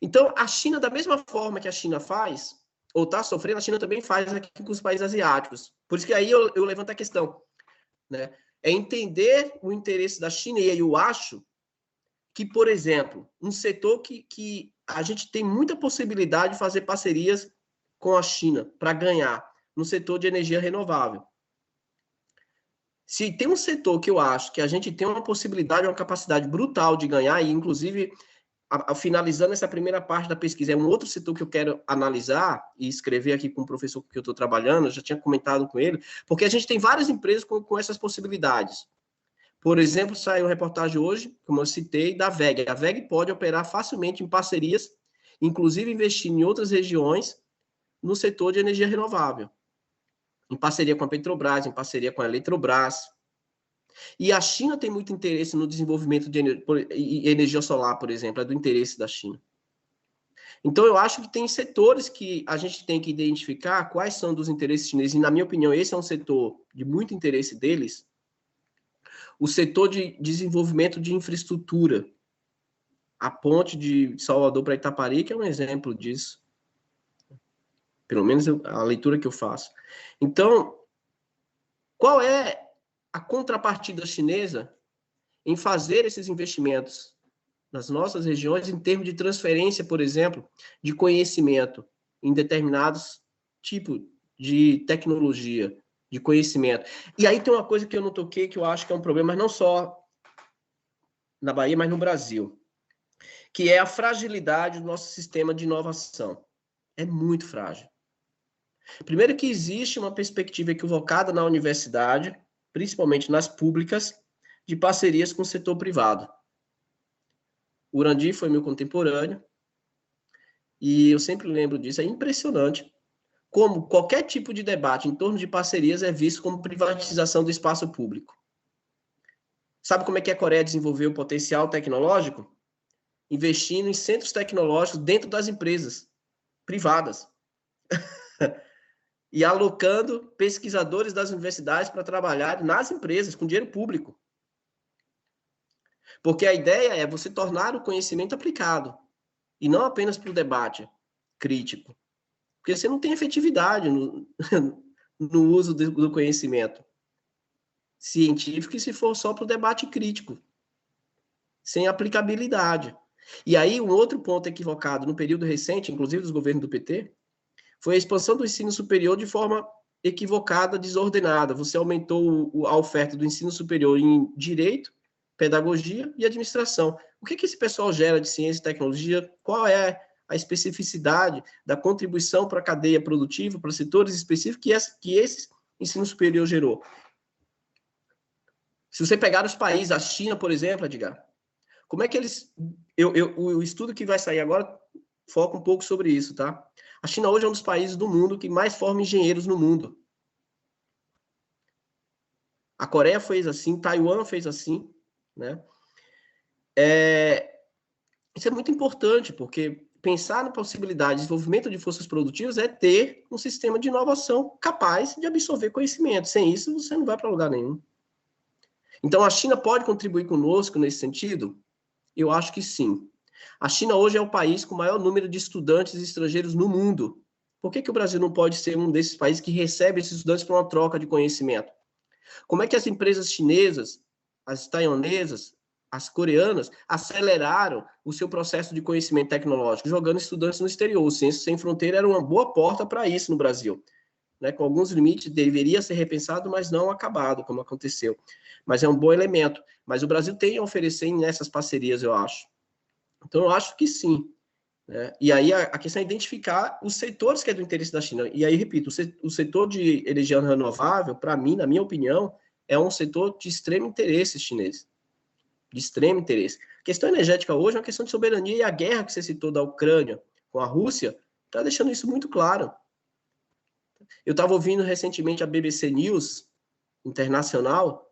Então, a China, da mesma forma que a China faz, ou está sofrendo, a China também faz aqui com os países asiáticos. Por isso que aí eu levanto a questão. Né? É entender o interesse da China, e aí eu acho que, por exemplo, um setor que a gente tem muita possibilidade de fazer parcerias com a China para ganhar no setor de energia renovável. Se tem um setor que eu acho que a gente tem uma possibilidade, uma capacidade brutal de ganhar, e inclusive, finalizando essa primeira parte da pesquisa, é um outro setor que eu quero analisar e escrever aqui com o professor que eu estou trabalhando, eu já tinha comentado com ele, porque a gente tem várias empresas com essas possibilidades. Por exemplo, saiu uma reportagem hoje, como eu citei, da WEG. A WEG pode operar facilmente em parcerias, inclusive investir em outras regiões no setor de energia renovável. Em parceria com a Petrobras, em parceria com a Eletrobras. E a China tem muito interesse no desenvolvimento de energia solar, por exemplo, é do interesse da China. Então, eu acho que tem setores que a gente tem que identificar quais são dos interesses chineses, e, na minha opinião, esse é um setor de muito interesse deles, o setor de desenvolvimento de infraestrutura. A ponte de Salvador para Itaparica que é um exemplo disso. Pelo menos a leitura que eu faço. Então, qual é a contrapartida chinesa em fazer esses investimentos nas nossas regiões em termos de transferência, por exemplo, de conhecimento em determinados tipos de tecnologia, de conhecimento? E aí tem uma coisa que eu não toquei, que eu acho que é um problema, mas não só na Bahia, mas no Brasil, que é a fragilidade do nosso sistema de inovação. É muito frágil. Primeiro que existe uma perspectiva equivocada na universidade, principalmente nas públicas, de parcerias com o setor privado. O Urandir foi meu contemporâneo, E eu sempre lembro disso, é impressionante como qualquer tipo de debate em torno de parcerias é visto como privatização do espaço público. Sabe como é que a Coreia desenvolveu o potencial tecnológico? Investindo em centros tecnológicos dentro das empresas privadas. E alocando pesquisadores das universidades para trabalhar nas empresas, com dinheiro público. Porque a ideia é você tornar o conhecimento aplicado, e não apenas para o debate crítico. Porque você não tem efetividade no uso do conhecimento científico, e se for só para o debate crítico, sem aplicabilidade. E aí, um outro ponto equivocado no período recente, inclusive dos governos do PT, foi a expansão do ensino superior de forma equivocada, desordenada. Você aumentou a oferta do ensino superior em direito, pedagogia e administração. O que esse pessoal gera de ciência e tecnologia? Qual é a especificidade da contribuição para a cadeia produtiva, para setores específicos que esse ensino superior gerou? Se você pegar os países, a China, por exemplo, Edgar, como é que eles... o estudo que vai sair agora foca um pouco sobre isso, tá? A China hoje é um dos países do mundo que mais forma engenheiros no mundo. A Coreia fez assim, Taiwan fez assim, né? Isso é muito importante, porque pensar na possibilidade de desenvolvimento de forças produtivas é ter um sistema de inovação capaz de absorver conhecimento. Sem isso, você não vai para lugar nenhum. Então, a China pode contribuir conosco nesse sentido? Eu acho que sim. A China hoje é o país com o maior número de estudantes estrangeiros no mundo. Por que o Brasil não pode ser um desses países que recebe esses estudantes para uma troca de conhecimento? Como é que as empresas chinesas, as taiwanesas, as coreanas aceleraram o seu processo de conhecimento tecnológico, jogando estudantes no exterior? O Ciências Sem Fronteira era uma boa porta para isso no Brasil. Né? Com alguns limites, deveria ser repensado, mas não acabado, como aconteceu. Mas é um bom elemento. Mas o Brasil tem a oferecer nessas parcerias, eu acho. Então, eu acho que sim. Né? E aí, a questão é identificar os setores que é do interesse da China. E aí, repito, o setor de energia renovável, para mim, na minha opinião, é um setor de extremo interesse chinês. De extremo interesse. A questão energética hoje é uma questão de soberania, e a guerra que você citou da Ucrânia com a Rússia está deixando isso muito claro. Eu estava ouvindo recentemente a BBC News Internacional,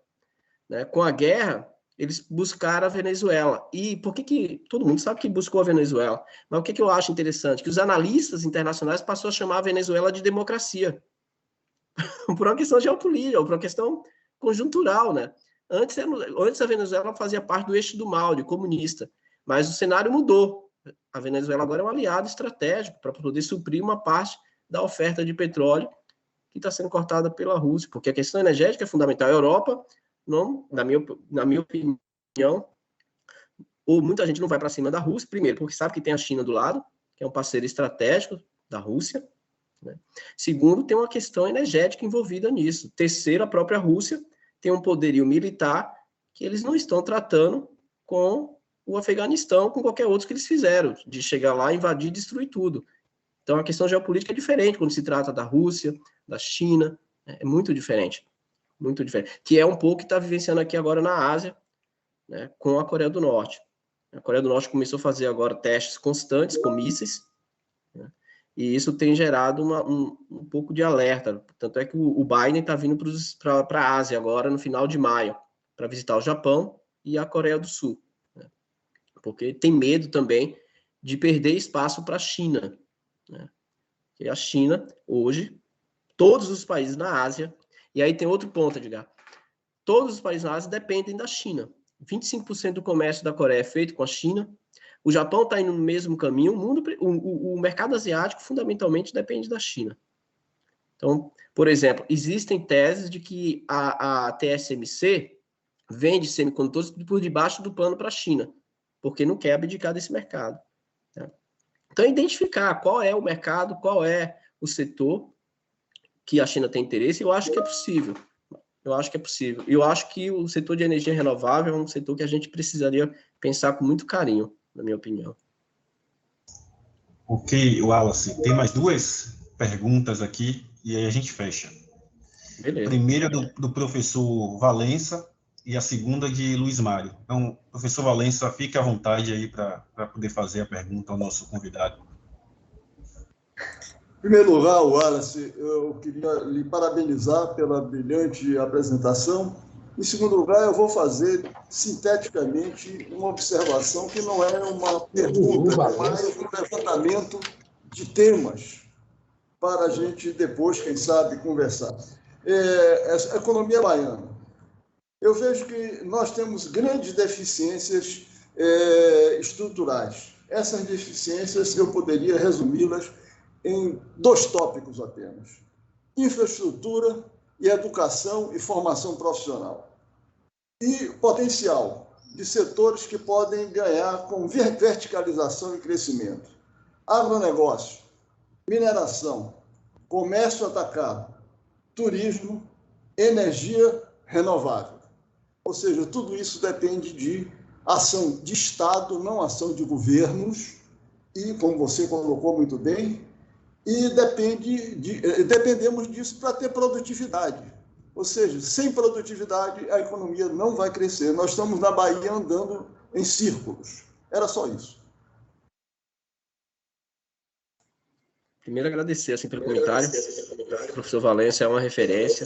né, com a guerra, eles buscaram a Venezuela. E por que todo mundo sabe que buscou a Venezuela? Mas o que eu acho interessante? Que os analistas internacionais passaram a chamar a Venezuela de democracia. Por uma questão geopolítica, por uma questão conjuntural, né? Antes a Venezuela fazia parte do eixo do mal, de comunista. Mas o cenário mudou. A Venezuela agora é um aliado estratégico para poder suprir uma parte da oferta de petróleo que está sendo cortada pela Rússia, porque a questão energética é fundamental. A Europa, não, na minha opinião, ou muita gente não vai para cima da Rússia, primeiro, porque sabe que tem a China do lado, que é um parceiro estratégico da Rússia. Né? Segundo, tem uma questão energética envolvida nisso. Terceiro, a própria Rússia tem um poderio militar que eles não estão tratando com o Afeganistão, com qualquer outro que eles fizeram, de chegar lá, invadir e destruir tudo. Então, a questão geopolítica é diferente quando se trata da Rússia, da China, é muito diferente. Muito diferente. Que é um pouco que está vivenciando aqui agora na Ásia, né, com a Coreia do Norte. A Coreia do Norte começou a fazer agora testes constantes com mísseis, né, e isso tem gerado um pouco de alerta. Tanto é que o Biden está vindo para a Ásia agora, no final de maio, para visitar o Japão e a Coreia do Sul. Né, porque tem medo também de perder espaço para a China. Né? E a China, hoje, todos os países na Ásia, e aí tem outro ponto, Edgar, todos os países na Ásia dependem da China. 25% do comércio da Coreia é feito com a China, o Japão está indo no mesmo caminho, o mercado asiático fundamentalmente depende da China. Então, por exemplo, existem teses de que a TSMC vende semicondutores por debaixo do pano para a China, porque não quer abdicar desse mercado. Tá? Então, identificar qual é o mercado, qual é o setor que a China tem interesse, eu acho que é possível. Eu acho que é possível. Eu acho que o setor de energia renovável é um setor que a gente precisaria pensar com muito carinho, na minha opinião. Ok, Wallace, tem mais duas perguntas aqui e aí a gente fecha. Beleza. A primeira do professor Valença e a segunda de Luiz Mário. Então, professor Valença, fique à vontade aí para poder fazer a pergunta ao nosso convidado. Em primeiro lugar, Wallace, eu queria lhe parabenizar pela brilhante apresentação. Em segundo lugar, eu vou fazer sinteticamente uma observação que não é uma pergunta, é mais um levantamento de temas para a gente depois, quem sabe, conversar. A economia baiana. Eu vejo que nós temos grandes deficiências estruturais. Essas deficiências eu poderia resumi-las em 2 tópicos apenas: infraestrutura e educação e formação profissional. E potencial de setores que podem ganhar com verticalização e crescimento. Agronegócio, mineração, comércio atacado, turismo, energia renovável. Ou seja, tudo isso depende de ação de Estado, não ação de governos, e, como você colocou muito bem, e dependemos disso para ter produtividade. Ou seja, sem produtividade, a economia não vai crescer. Nós estamos na Bahia andando em círculos. Era só isso. Primeiro, agradecer assim, pelo comentário. O professor Valência é uma referência,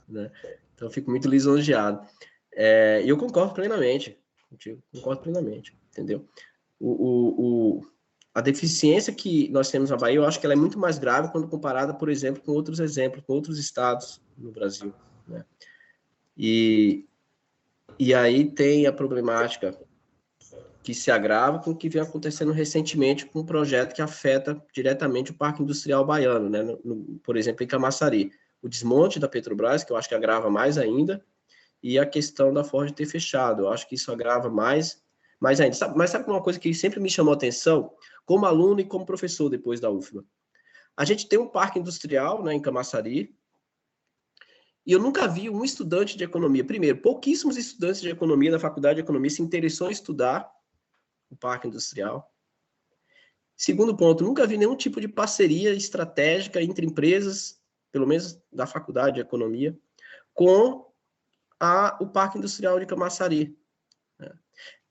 né? Então, fico muito lisonjeado. E eu concordo plenamente contigo, entendeu? A deficiência que nós temos na Bahia, eu acho que ela é muito mais grave quando comparada, por exemplo, com outros exemplos, com outros estados no Brasil, né? E aí tem a problemática que se agrava com o que vem acontecendo recentemente com um projeto que afeta diretamente o Parque Industrial Baiano, né? Por exemplo, em Camaçari. O desmonte da Petrobras, que eu acho que agrava mais ainda, e a questão da Ford ter fechado. Eu acho que isso agrava mais ainda. Mas sabe uma coisa que sempre me chamou a atenção, como aluno e como professor depois da UFBA? A gente tem um parque industrial, né, em Camaçari, e eu nunca vi um estudante de economia. Primeiro, pouquíssimos estudantes de economia da Faculdade de Economia se interessou em estudar o parque industrial. Segundo ponto, nunca vi nenhum tipo de parceria estratégica entre empresas, pelo menos da Faculdade de Economia, com o Parque Industrial de Camaçari.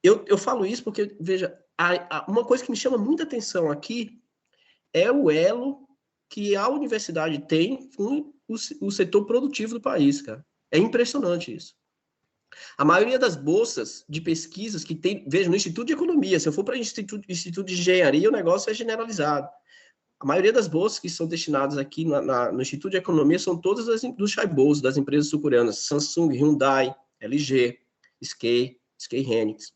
Eu falo isso porque, veja, uma coisa que me chama muita atenção aqui é o elo que a universidade tem com o setor produtivo do país, cara. É impressionante isso. A maioria das bolsas de pesquisas que tem, veja, no Instituto de Economia, se eu for para o Instituto de Engenharia, o negócio é generalizado. A maioria das bolsas que são destinadas aqui no Instituto de Economia são todas dos Chaibos, das empresas sul-coreanas, Samsung, Hyundai, LG, SK Hynix.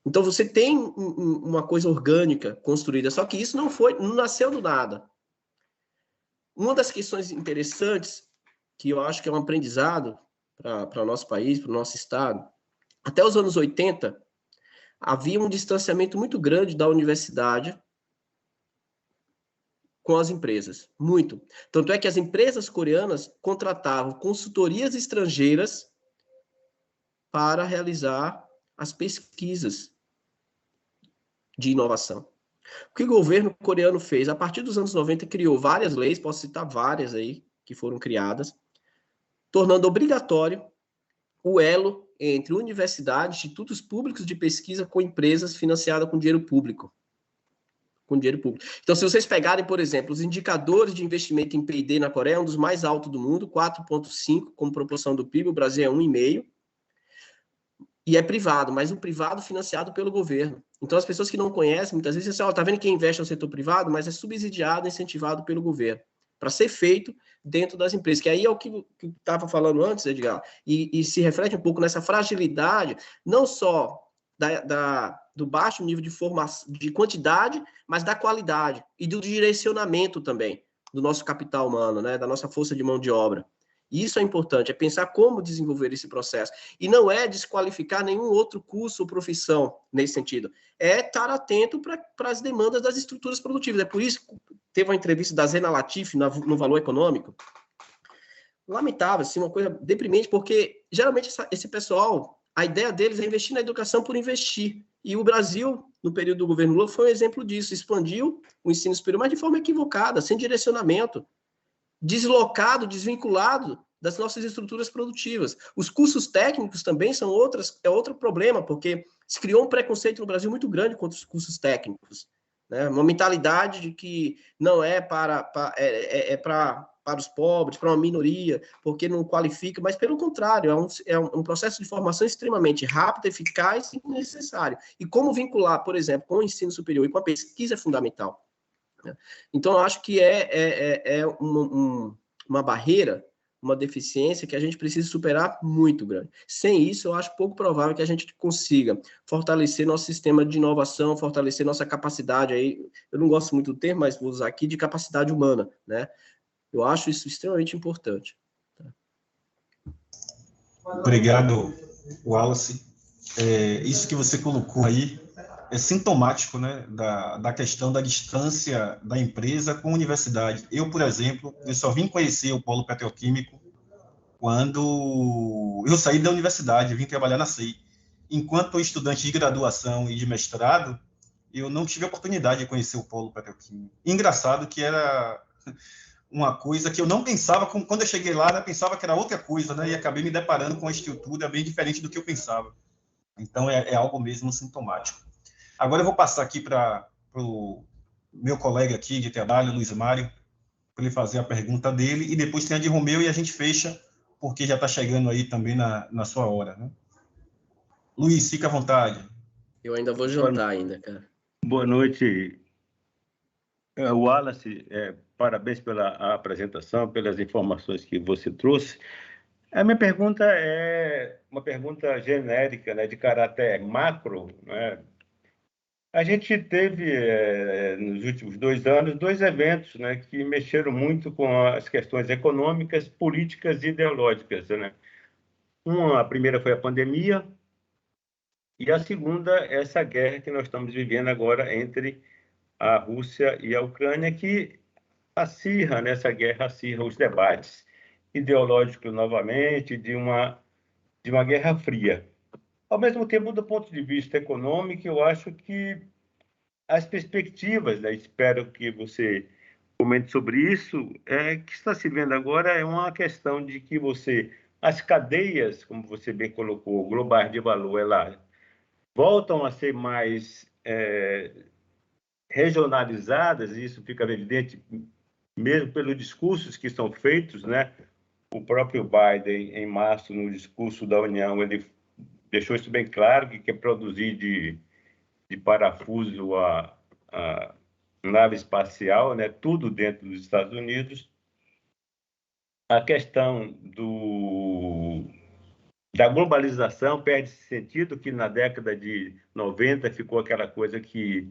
Então, você tem uma coisa orgânica construída, só que isso não nasceu do nada. Uma das questões interessantes, que eu acho que é um aprendizado para o nosso país, para o nosso estado, até os anos 80, havia um distanciamento muito grande da universidade com as empresas, muito. Tanto é que as empresas coreanas contratavam consultorias estrangeiras para realizar as pesquisas de inovação. O que o governo coreano fez? A partir dos anos 90, criou várias leis, posso citar várias aí, que foram criadas, tornando obrigatório o elo entre universidades, institutos públicos de pesquisa com empresas financiadas com dinheiro público. Então, se vocês pegarem, por exemplo, os indicadores de investimento em P&D na Coreia, é um dos mais altos do mundo, 4,5 como proporção do PIB, o Brasil é 1,5, e é privado, mas um privado financiado pelo governo. Então, as pessoas que não conhecem, muitas vezes, dizem, tá vendo quem investe no setor privado, mas é subsidiado, incentivado pelo governo, para ser feito dentro das empresas, que aí é o que estava falando antes, Edgar, e se reflete um pouco nessa fragilidade, não só do baixo nível de formação, de quantidade, mas da qualidade e do direcionamento também do nosso capital humano, né, da nossa força de mão de obra. Isso é importante, é pensar como desenvolver esse processo. E não é desqualificar nenhum outro curso ou profissão nesse sentido. É estar atento para as demandas das estruturas produtivas. É por isso que teve uma entrevista da Zena Latif no Valor Econômico. Lamentável, assim, uma coisa deprimente, porque geralmente esse pessoal, a ideia deles é investir na educação por investir. E o Brasil, no período do governo Lula, foi um exemplo disso. Expandiu o ensino superior, mas de forma equivocada, sem direcionamento, deslocado, desvinculado das nossas estruturas produtivas. Os cursos técnicos também são outro problema, porque se criou um preconceito no Brasil muito grande contra os cursos técnicos. né? Uma mentalidade de que não é para os pobres, para uma minoria, porque não qualifica, mas pelo contrário, é um processo de formação extremamente rápido, eficaz e necessário. E como vincular, por exemplo, com o ensino superior e com a pesquisa é fundamental, né? Então, eu acho que uma barreira, uma deficiência que a gente precisa superar muito grande. Sem isso, eu acho pouco provável que a gente consiga fortalecer nosso sistema de inovação, fortalecer nossa capacidade, aí, eu não gosto muito do termo, mas vou usar aqui, de capacidade humana, né? Eu acho isso extremamente importante. Obrigado, Wallace. Isso que você colocou aí é sintomático, né, da questão da distância da empresa com a universidade. Eu, por exemplo, eu só vim conhecer o polo petroquímico quando eu saí da universidade, vim trabalhar na CEI. Enquanto estudante de graduação e de mestrado, eu não tive a oportunidade de conhecer o polo petroquímico. Engraçado que era uma coisa que eu não pensava, quando eu cheguei lá, eu pensava que era outra coisa, né, e acabei me deparando com uma estrutura bem diferente do que eu pensava. Então, é algo mesmo sintomático. Agora eu vou passar aqui para o meu colega aqui de trabalho, Luiz Mário, para ele fazer a pergunta dele, e depois tem a de Romeu e a gente fecha, porque já está chegando aí também na sua hora, né? Luiz, fica à vontade. Eu ainda vou jantar ainda, cara. Boa noite, Wallace. Parabéns pela apresentação, pelas informações que você trouxe. A minha pergunta é uma pergunta genérica, né, de caráter macro, né? A gente teve, nos últimos 2 anos, 2 eventos, né, que mexeram muito com as questões econômicas, políticas e ideológicas, né? A primeira foi a pandemia, e a segunda, essa guerra que nós estamos vivendo agora entre a Rússia e a Ucrânia, que nessa guerra acirra os debates ideológicos novamente de uma guerra fria. Ao mesmo tempo, do ponto de vista econômico, eu acho que as perspectivas, né, espero que você comente sobre isso, que está se vendo agora é uma questão de que as cadeias, como você bem colocou, globais de valor, elas voltam a ser mais regionalizadas, e isso fica evidente mesmo pelos discursos que são feitos, né? O próprio Biden, em março, no discurso da União, ele deixou isso bem claro, que quer produzir de parafuso a nave espacial, né? Tudo dentro dos Estados Unidos. A questão da globalização perde sentido, que na década de 90 ficou aquela coisa que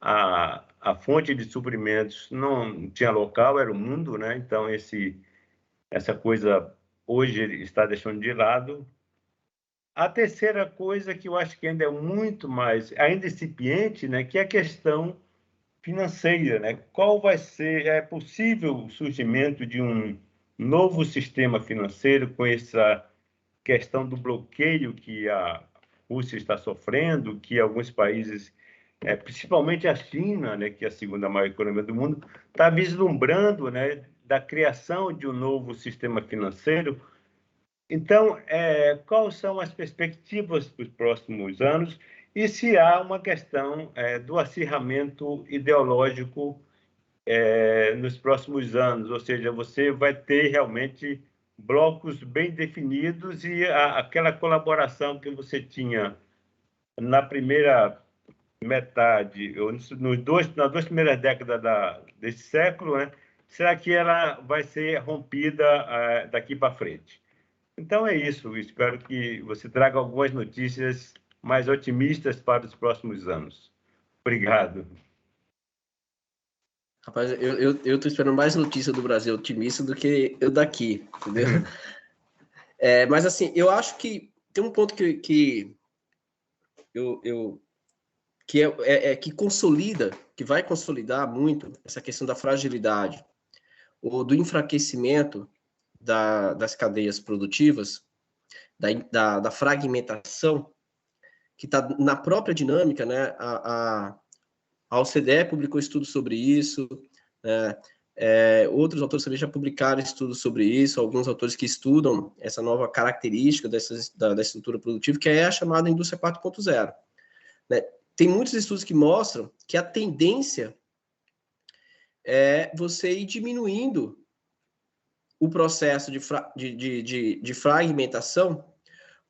a fonte de suprimentos não tinha local, era o mundo, né? Então, essa coisa hoje está deixando de lado. A terceira coisa que eu acho que ainda é muito mais, ainda incipiente, né? Que é a questão financeira, né? Qual vai ser, é possível o surgimento de um novo sistema financeiro com essa questão do bloqueio que a Rússia está sofrendo, que alguns países, principalmente a China, né, que é a segunda maior economia do mundo, está vislumbrando, né, da criação de um novo sistema financeiro. Então, quais são as perspectivas para os próximos anos e se há uma questão do acirramento ideológico nos próximos anos, ou seja, você vai ter realmente blocos bem definidos e aquela colaboração que você tinha na primeira metade, ou nas 2 primeiras décadas desse século, né? Será que ela vai ser rompida daqui para frente? Então é isso, espero que você traga algumas notícias mais otimistas para os próximos anos. Obrigado. Rapaz, eu estou esperando mais notícia do Brasil otimista do que eu daqui, entendeu? Mas assim, eu acho que tem um ponto que consolida, que vai consolidar muito essa questão da fragilidade ou do enfraquecimento das cadeias produtivas, da fragmentação, que está na própria dinâmica, né? A OCDE publicou estudo sobre isso, né? Outros autores também já publicaram estudos sobre isso, alguns autores que estudam essa nova característica da estrutura produtiva, que é a chamada indústria 4.0. Né? tem muitos estudos que mostram que a tendência é você ir diminuindo o processo de fragmentação,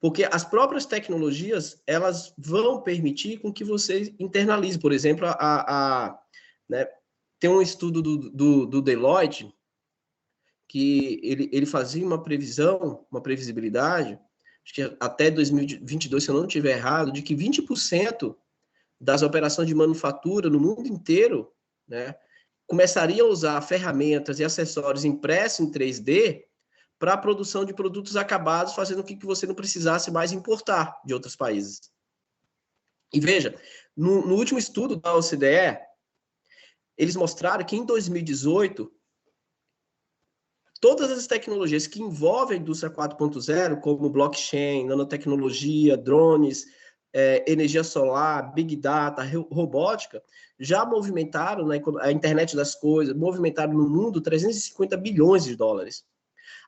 porque as próprias tecnologias, elas vão permitir com que você internalize. Por exemplo, né, tem um estudo do Deloitte, que ele fazia uma previsão, uma previsibilidade, acho que até 2022, se eu não estiver errado, de que 20% das operações de manufatura no mundo inteiro, né, começariam a usar ferramentas e acessórios impressos em 3D para a produção de produtos acabados, fazendo com que você não precisasse mais importar de outros países. E veja, no último estudo da OCDE, eles mostraram que em 2018, todas as tecnologias que envolvem a indústria 4.0, como blockchain, nanotecnologia, drones, energia solar, big data, robótica, já movimentaram, né, a internet das coisas, movimentaram no mundo 350 bilhões de dólares.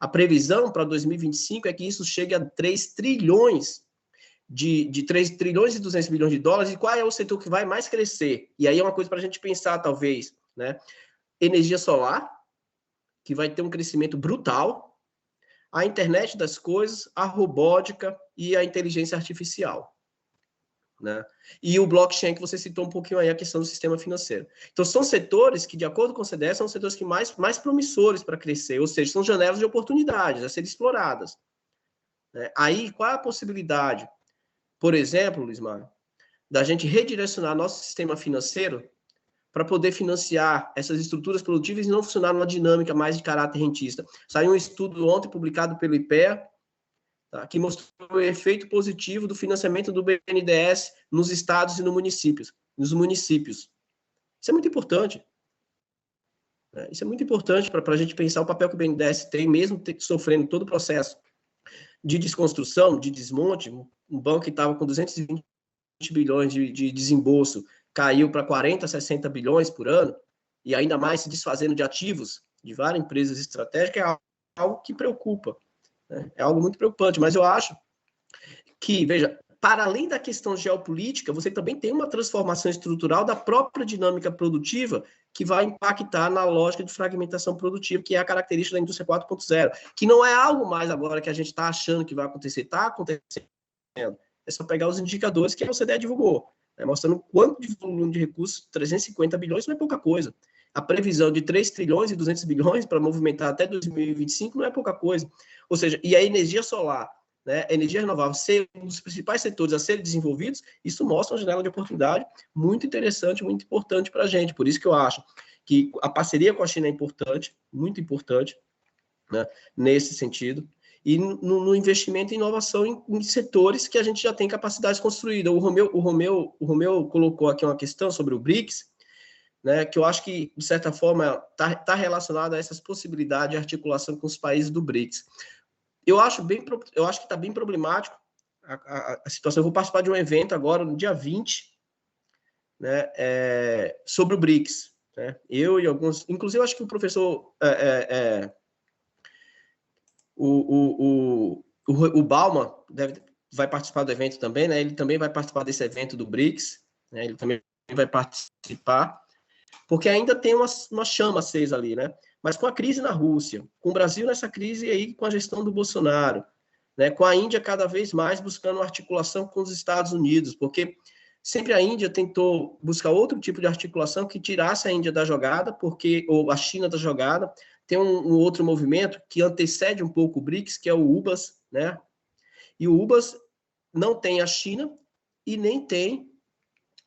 A previsão para 2025 é que isso chegue a 3 trilhões de 3 trilhões e 200 bilhões de dólares. E qual é o setor que vai mais crescer? E aí é uma coisa para a gente pensar, talvez, né? Energia solar, que vai ter um crescimento brutal, a internet das coisas, a robótica e a inteligência artificial, né? E o blockchain, que você citou um pouquinho aí, a questão do sistema financeiro. Então, são setores que, de acordo com o CDE, são setores que mais promissores para crescer, ou seja, são janelas de oportunidades a serem exploradas, né? Aí, qual é a possibilidade, por exemplo, Luiz Mário, da gente redirecionar nosso sistema financeiro para poder financiar essas estruturas produtivas e não funcionar numa dinâmica mais de caráter rentista? Saiu um estudo ontem publicado pelo IPEA, tá, que mostrou o efeito positivo do financiamento do BNDES nos estados e nos municípios. Isso é muito importante. Né? Isso é muito importante para a gente pensar o papel que o BNDES tem, mesmo sofrendo todo o processo de desconstrução, de desmonte. Um banco que estava com 220 bilhões de desembolso caiu para 40, 60 bilhões por ano, e ainda mais se desfazendo de ativos de várias empresas estratégicas, é algo que preocupa. É algo muito preocupante, mas eu acho que, veja, para além da questão geopolítica, você também tem uma transformação estrutural da própria dinâmica produtiva que vai impactar na lógica de fragmentação produtiva, que é a característica da indústria 4.0, que não é algo mais agora que a gente está achando que vai acontecer, está acontecendo. É só pegar os indicadores que a OCDE divulgou, né, mostrando quanto de volume de recursos, 350 bilhões não é pouca coisa. A previsão de 3 trilhões e 200 bilhões para movimentar até 2025 não é pouca coisa. Ou seja, e a energia solar, né, a energia renovável ser um dos principais setores a serem desenvolvidos, isso mostra uma janela de oportunidade muito interessante, muito importante para a gente. Por isso que eu acho que a parceria com a China é importante, muito importante, né, nesse sentido, e no investimento em inovação em setores que a gente já tem capacidade construída. O Romeu colocou aqui uma questão sobre o BRICS, né, que eu acho que, de certa forma, está relacionado a essas possibilidades de articulação com os países do BRICS. Eu acho que está bem problemático a situação. Eu vou participar de um evento agora, no dia 20, né, sobre o BRICS. Né? Eu e alguns... Inclusive, acho que o professor... O Bauman vai participar do evento também, né? Ele também vai participar desse evento do BRICS, né? Ele também vai participar, porque ainda tem uma chama acesa ali, né? Mas com a crise na Rússia, com o Brasil nessa crise aí, com a gestão do Bolsonaro, né? Com a Índia cada vez mais buscando articulação com os Estados Unidos, porque sempre a Índia tentou buscar outro tipo de articulação que tirasse a Índia da jogada, ou a China da jogada. Tem um outro movimento que antecede um pouco o BRICS, que é o UBAS, né? E o UBAS não tem a China e nem tem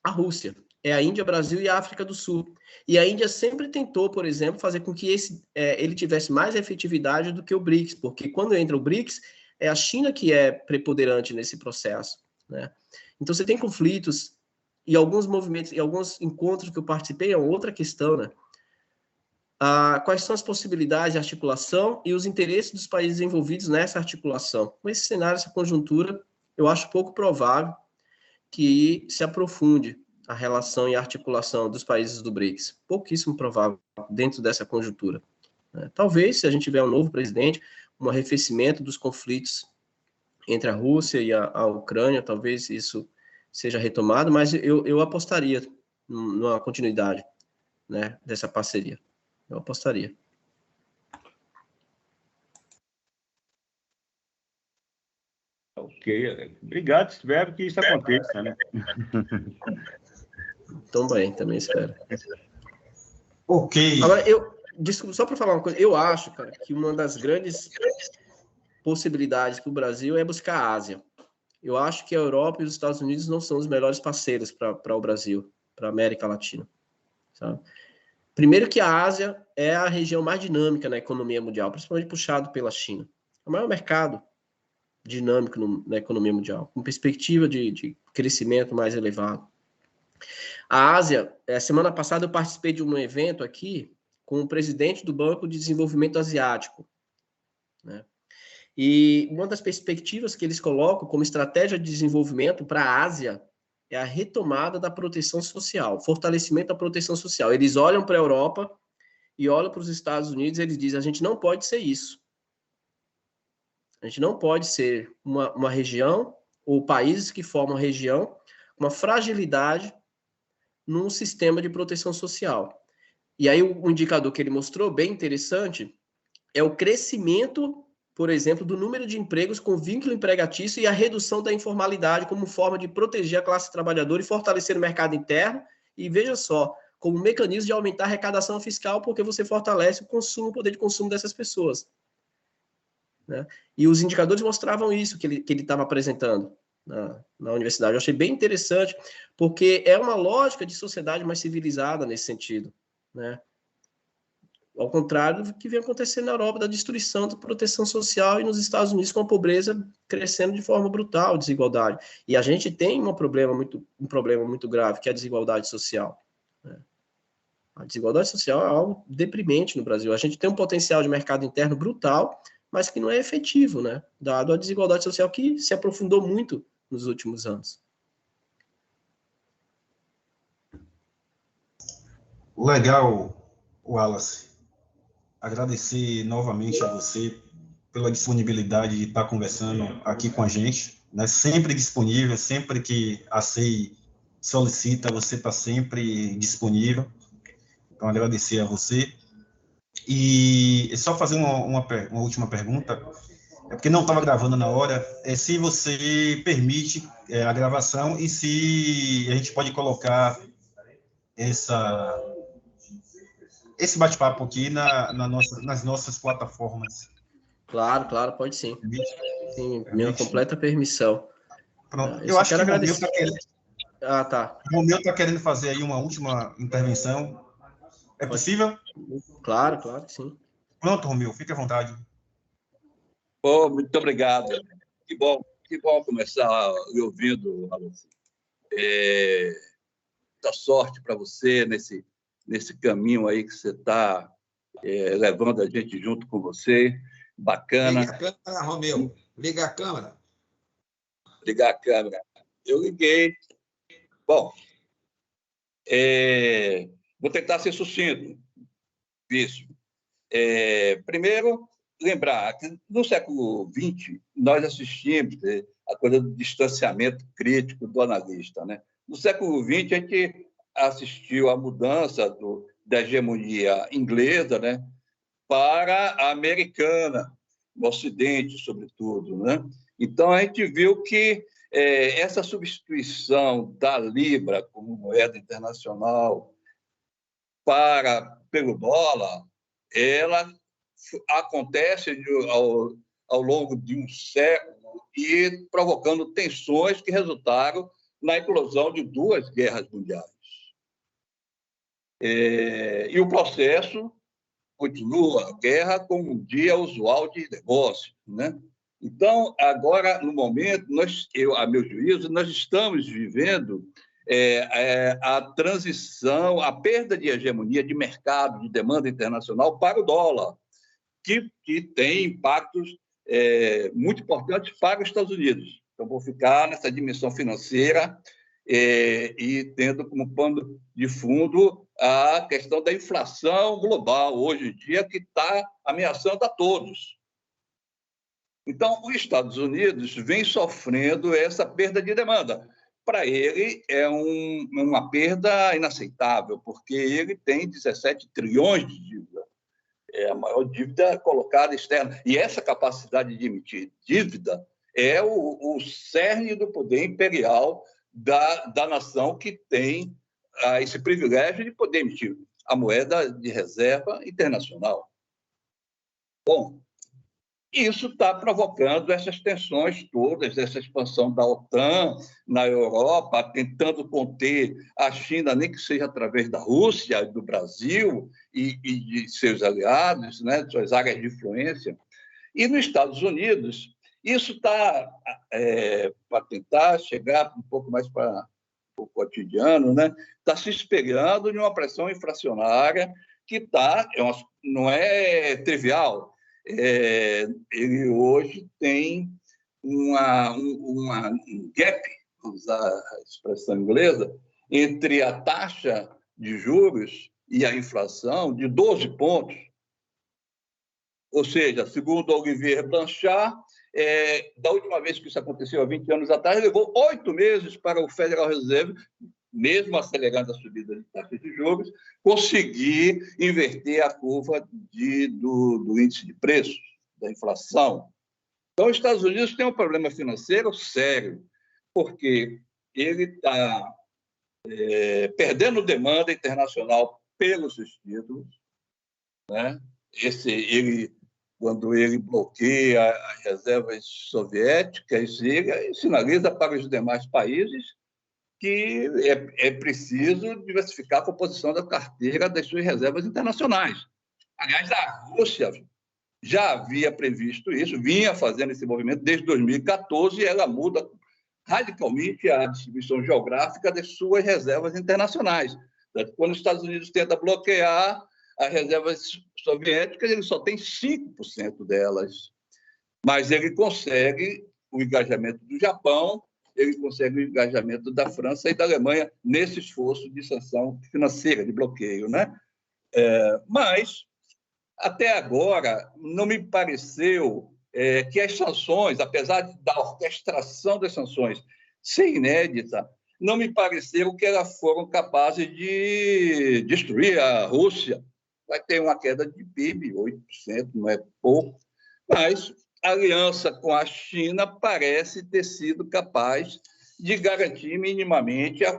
a Rússia. É a Índia, Brasil e a África do Sul. E a Índia sempre tentou, por exemplo, fazer com que ele tivesse mais efetividade do que o BRICS, porque quando entra o BRICS, é a China que é preponderante nesse processo, né? Então, você tem conflitos e alguns movimentos, e alguns encontros que eu participei, é outra questão, né? Quais são as possibilidades de articulação e os interesses dos países envolvidos nessa articulação. Com esse cenário, essa conjuntura, eu acho pouco provável que se aprofunde a relação e a articulação dos países do BRICS. Pouquíssimo provável dentro dessa conjuntura. Talvez, se a gente tiver um novo presidente, um arrefecimento dos conflitos entre a Rússia e a Ucrânia, talvez isso seja retomado, mas eu apostaria numa continuidade, né, dessa parceria. Eu apostaria. Ok, obrigado, espero que isso aconteça, né? Também espero. Ok. Agora, desculpa, só para falar uma coisa, eu acho, cara, que uma das grandes possibilidades para o Brasil é buscar a Ásia. Eu acho que a Europa e os Estados Unidos não são os melhores parceiros para o Brasil, para a América Latina, sabe? Primeiro que a Ásia é a região mais dinâmica na economia mundial, principalmente puxado pela China. É o maior mercado dinâmico na economia mundial, com perspectiva de crescimento mais elevado. A Ásia, semana passada eu participei de um evento aqui com o presidente do Banco de Desenvolvimento Asiático, né? E uma das perspectivas que eles colocam como estratégia de desenvolvimento para a Ásia é a retomada da proteção social, fortalecimento da proteção social. Eles olham para a Europa e olham para os Estados Unidos e eles dizem, a gente não pode ser isso. A gente não pode ser uma região ou países que formam região, uma fragilidade num sistema de proteção social. E aí o indicador que ele mostrou, bem interessante, é o crescimento, por exemplo, do número de empregos com vínculo empregatício e a redução da informalidade como forma de proteger a classe trabalhadora e fortalecer o mercado interno. E veja só, como mecanismo de aumentar a arrecadação fiscal, porque você fortalece o consumo, o poder de consumo dessas pessoas, né? E os indicadores mostravam isso que ele estava apresentando na universidade. Eu achei bem interessante, porque é uma lógica de sociedade mais civilizada nesse sentido, né? Ao contrário do que vem acontecendo na Europa, da destruição da proteção social, e nos Estados Unidos com a pobreza crescendo de forma brutal, desigualdade. E a gente tem um problema muito grave, que é a desigualdade social, né? A desigualdade social é algo deprimente no Brasil. A gente tem um potencial de mercado interno brutal, mas que não é efetivo, né? Dado a desigualdade social que se aprofundou muito nos últimos anos. Legal, Wallace. Agradecer novamente a você pela disponibilidade de estar conversando aqui com a gente, né? Sempre disponível, sempre que a CEI solicita, você está sempre disponível. Então, agradecer a você. E só fazer uma última pergunta, é porque não estava gravando na hora, se você permite a gravação e se a gente pode colocar esse bate-papo aqui nas nossas plataformas. Claro, pode sim. Tem minha completa permissão. Pronto. Eu acho que o Romeu está querendo... tá. O Romeu está querendo fazer aí uma última intervenção. É possível? Claro que sim. Pronto, Romeu, fique à vontade. Oh, muito obrigado. Que bom começar me ouvindo, Wallace. Muita sorte para você nesse caminho aí que você está levando a gente junto com você. Bacana. Liga a câmera, Romeu. Liga a câmera. Ligar a câmera. Eu liguei. Bom, vou tentar ser sucinto. Isso. Primeiro, lembrar que no século XX nós assistimos a coisa do distanciamento crítico do analista, né? No século XX a gente assistiu à mudança da hegemonia inglesa, né, para a americana, no Ocidente, sobretudo, né? Então a gente viu que essa substituição da libra como moeda internacional pelo dólar, ela acontece ao longo de um século e provocando tensões que resultaram na eclosão de 2 guerras mundiais. E o processo continua, a guerra como um dia usual de negócio, né? Então, agora, no momento, a meu juízo, nós estamos vivendo a transição, a perda de hegemonia de mercado, de demanda internacional para o dólar, que tem impactos muito importantes para os Estados Unidos. Então, vou ficar nessa dimensão financeira e tendo como pano de fundo a questão da inflação global, hoje em dia, que está ameaçando a todos. Então, os Estados Unidos vem sofrendo essa perda de demanda. para ele é uma perda inaceitável, porque ele tem 17 trilhões de dívida. É a maior dívida colocada externa. E essa capacidade de emitir dívida é o cerne do poder imperial da nação que tem esse privilégio de poder emitir a moeda de reserva internacional. Bom, isso está provocando essas tensões todas, essa expansão da OTAN na Europa, tentando conter a China, nem que seja através da Rússia, do Brasil e de seus aliados, né, suas áreas de influência. E nos Estados Unidos, isso está para tentar chegar um pouco mais para o cotidiano, né, está se espelhando em uma pressão inflacionária que não é trivial. Ele hoje tem um gap, vou usar a expressão inglesa, entre a taxa de juros e a inflação de 12 pontos. Ou seja, segundo Olivier Blanchard, da última vez que isso aconteceu, há 20 anos atrás, levou 8 meses para o Federal Reserve, mesmo acelerando a subida de taxa de juros, conseguir inverter a curva do índice de preços, da inflação. Então, os Estados Unidos têm um problema financeiro sério, porque ele está perdendo demanda internacional pelos seus títulos, né? Quando ele bloqueia as reservas soviéticas, ele sinaliza para os demais países que é preciso diversificar a composição da carteira das suas reservas internacionais. Aliás, a Rússia já havia previsto isso, vinha fazendo esse movimento desde 2014, e ela muda radicalmente a distribuição geográfica das suas reservas internacionais. Quando os Estados Unidos tenta bloquear as reservas soviéticas, ele só tem 5% delas. Mas ele consegue o engajamento do Japão, ele consegue o engajamento da França e da Alemanha nesse esforço de sanção financeira, de bloqueio, né? Mas, até agora, não me pareceu que as sanções, apesar da orquestração das sanções ser inédita, não me pareceu que elas foram capazes de destruir a Rússia. Vai ter uma queda de PIB, 8%, não é pouco, mas a aliança com a China parece ter sido capaz de garantir minimamente a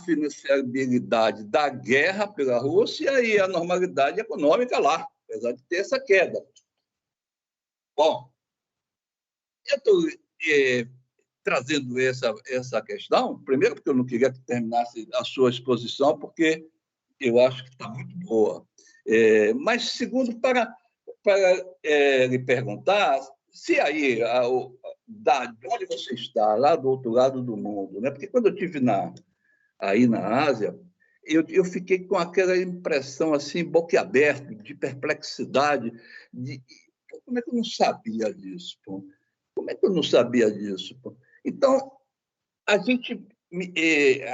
financiabilidade da guerra pela Rússia e a normalidade econômica lá, apesar de ter essa queda. Bom, eu estou trazendo essa questão, primeiro porque eu não queria que terminasse a sua exposição, porque eu acho que está muito boa. Mas, segundo, para lhe perguntar se aí, de onde você está, lá do outro lado do mundo, né? Porque quando eu estive aí na Ásia, eu fiquei com aquela impressão assim, boquiaberta, de perplexidade, como é que eu não sabia disso? Pô? Como é que eu não sabia disso? Pô? Então, a gente,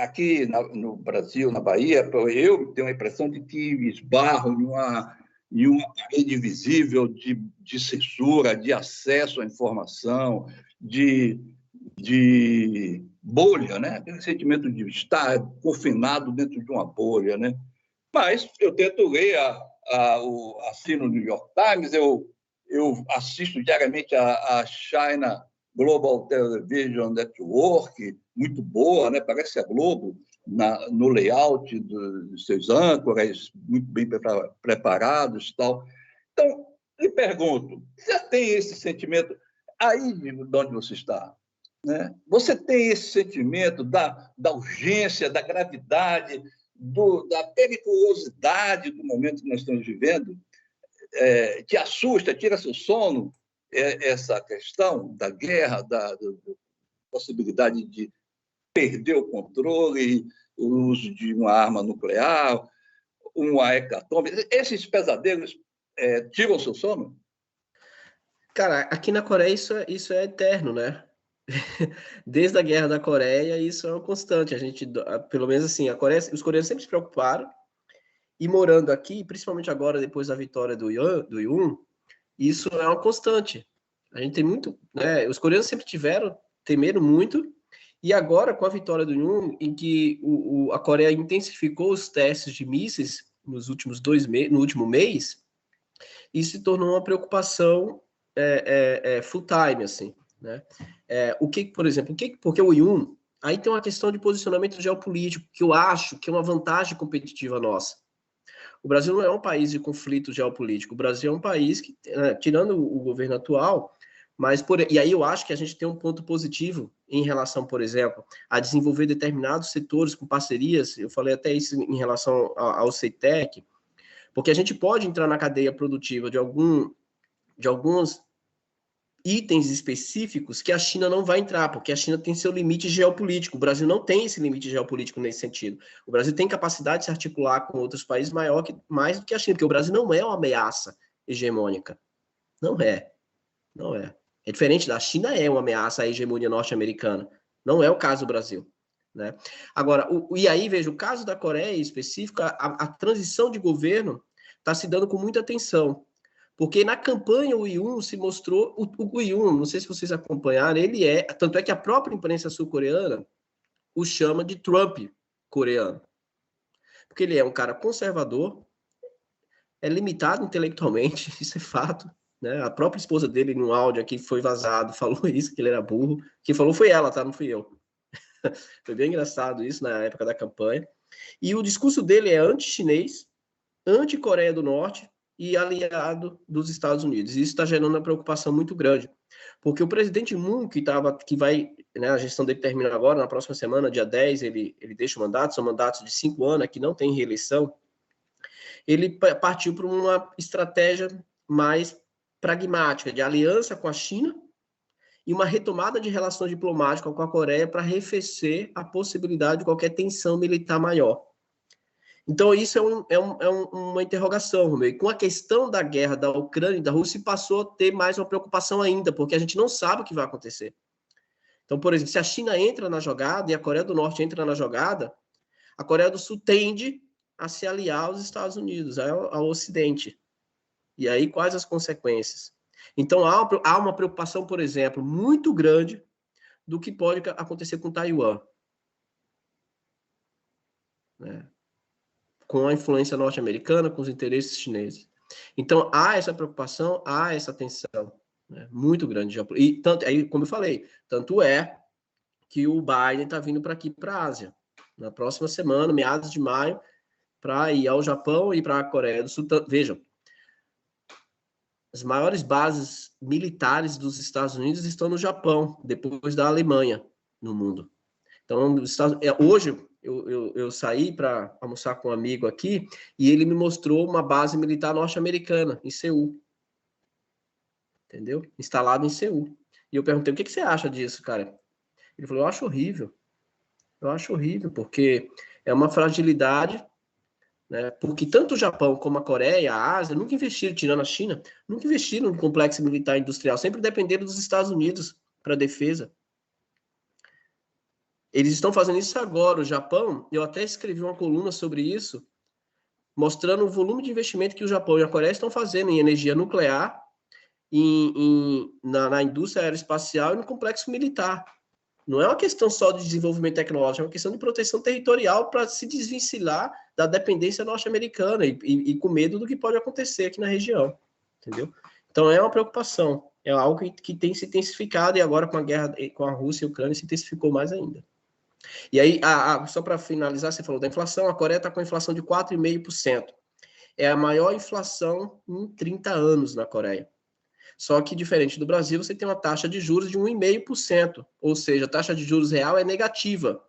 aqui no Brasil, na Bahia, eu tenho a impressão de que esbarro em uma parede invisível de censura, de acesso à informação, de bolha, né? Aquele sentimento de estar confinado dentro de uma bolha, né? Mas eu tento ler, assino o New York Times, eu assisto diariamente a China Global Television Network, muito boa, né? Parece a Globo, no layout dos seus âncoras, muito bem preparados e tal. Então, lhe pergunto, você tem esse sentimento aí de onde você está? Né? Você tem esse sentimento da urgência, da gravidade, da periculosidade do momento que nós estamos vivendo? Te assusta, tira seu sono essa questão da guerra, da possibilidade de perder o controle, o uso de uma arma nuclear, uma hecatombe? Esses pesadelos tiram seu sono? Cara, aqui na Coreia isso é eterno, né? Desde a Guerra da Coreia, isso é uma constante. A gente, pelo menos assim, os coreanos sempre se preocuparam, e morando aqui, principalmente agora, depois da vitória do Yoon, isso é uma constante. A gente tem muito, né? Os coreanos sempre tiveram temeram muito, e agora, com a vitória do Yun, em que a Coreia intensificou os testes de mísseis nos últimos no último mês, isso se tornou uma preocupação full time, assim, né? Por exemplo, porque o Yun, aí tem uma questão de posicionamento geopolítico, que eu acho que é uma vantagem competitiva nossa. O Brasil não é um país de conflito geopolítico, o Brasil é um país que, tirando o governo atual, e aí eu acho que a gente tem um ponto positivo em relação, por exemplo, a desenvolver determinados setores com parcerias, eu falei até isso em relação ao CEITEC, porque a gente pode entrar na cadeia produtiva de alguns itens específicos que a China não vai entrar, porque a China tem seu limite geopolítico. O Brasil não tem esse limite geopolítico nesse sentido. O Brasil tem capacidade de se articular com outros países mais do que a China, porque o Brasil não é uma ameaça hegemônica. Não é. Não é. É diferente da China, é uma ameaça à hegemonia norte-americana. Não é o caso do Brasil. Né? Agora, e aí, veja, o caso da Coreia em específico, a transição de governo está se dando com muita atenção. Porque na campanha o Yun se mostrou... O Yun, não sei se vocês acompanharam, tanto é que a própria imprensa sul-coreana o chama de Trump coreano. Porque ele é um cara conservador, é limitado intelectualmente, isso é fato. Né? A própria esposa dele, num áudio aqui foi vazado, falou isso, que ele era burro. Quem falou foi ela, tá? Não fui eu. Foi bem engraçado isso na época da campanha. E o discurso dele é anti-chinês, anti-Coreia do Norte e aliado dos Estados Unidos. E isso está gerando uma preocupação muito grande. Porque o presidente Moon, que vai, né, a gestão dele termina agora, na próxima semana, dia 10, ele deixa o mandato, são mandatos de 5 anos, que não tem reeleição, ele partiu para uma estratégia mais pragmática, de aliança com a China e uma retomada de relações diplomáticas com a Coreia para arrefecer a possibilidade de qualquer tensão militar maior. Então, isso é uma interrogação, Romeu. E com a questão da guerra da Ucrânia e da Rússia, passou a ter mais uma preocupação ainda, porque a gente não sabe o que vai acontecer. Então, por exemplo, se a China entra na jogada e a Coreia do Norte entra na jogada, a Coreia do Sul tende a se aliar aos Estados Unidos, ao Ocidente. E aí, quais as consequências? Então, há uma preocupação, por exemplo, muito grande do que pode acontecer com Taiwan. Né? Com a influência norte-americana, com os interesses chineses. Então, há essa preocupação, há essa tensão, né, muito grande. E tanto, aí, como eu falei, tanto é que o Biden está vindo para aqui, para a Ásia, na próxima semana, meados de maio, para ir ao Japão e para a Coreia do Sul. Vejam, as maiores bases militares dos Estados Unidos estão no Japão, depois da Alemanha, no mundo. Então, hoje... Eu saí para almoçar com um amigo aqui e ele me mostrou uma base militar norte-americana em Seul. Entendeu? Instalado em Seul. E eu perguntei, o que você acha disso, cara? Ele falou, eu acho horrível. Eu acho horrível, porque é uma fragilidade, né? Porque tanto o Japão como a Coreia, a Ásia, nunca investiram, tirando a China, nunca investiram no complexo militar industrial, sempre dependeram dos Estados Unidos para defesa. Eles estão fazendo isso agora. O Japão, eu até escrevi uma coluna sobre isso, mostrando o volume de investimento que o Japão e a Coreia estão fazendo em energia nuclear, na indústria aeroespacial e no complexo militar. Não é uma questão só de desenvolvimento tecnológico, é uma questão de proteção territorial para se desvencilhar da dependência norte-americana e com medo do que pode acontecer aqui na região. Entendeu? Então, é uma preocupação. É algo que tem se intensificado e agora com a guerra com a Rússia e a Ucrânia se intensificou mais ainda. E aí, só para finalizar, você falou da inflação, a Coreia está com a inflação de 4,5%. É a maior inflação em 30 anos na Coreia. Só que, diferente do Brasil, você tem uma taxa de juros de 1,5%. Ou seja, a taxa de juros real é negativa.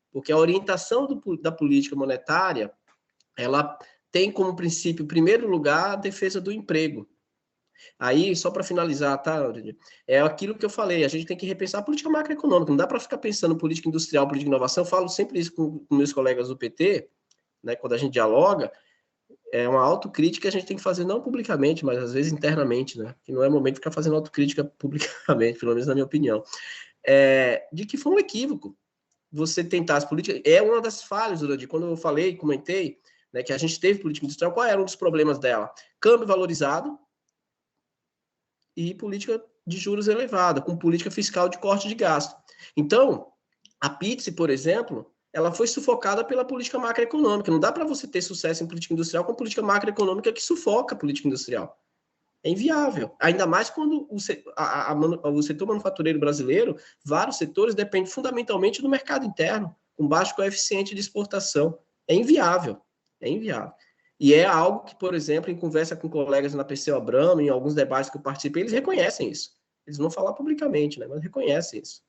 Porque a orientação da política monetária, ela tem como princípio, em primeiro lugar, a defesa do emprego. Aí, só para finalizar, tá, é aquilo que eu falei, a gente tem que repensar a política macroeconômica, não dá para ficar pensando em política industrial, política de inovação, eu falo sempre isso com meus colegas do PT, né, quando a gente dialoga, é uma autocrítica que a gente tem que fazer, não publicamente, mas às vezes internamente, né, que não é momento de ficar fazendo autocrítica publicamente, pelo menos na minha opinião, de que foi um equívoco você tentar as políticas, é uma das falhas, Jurandir, quando eu falei, comentei, né, que a gente teve política industrial, qual era um dos problemas dela? Câmbio valorizado, e política de juros elevada, com política fiscal de corte de gasto. Então, a PITSE, por exemplo, ela foi sufocada pela política macroeconômica. Não dá para você ter sucesso em política industrial com política macroeconômica que sufoca a política industrial. É inviável. Ainda mais quando o setor manufatureiro brasileiro, vários setores dependem fundamentalmente do mercado interno, com baixo coeficiente de exportação. É inviável. É inviável. E é algo que, por exemplo, em conversa com colegas na Perseu Abramo, em alguns debates que eu participei, eles reconhecem isso. Eles não falam publicamente, né, mas reconhecem isso.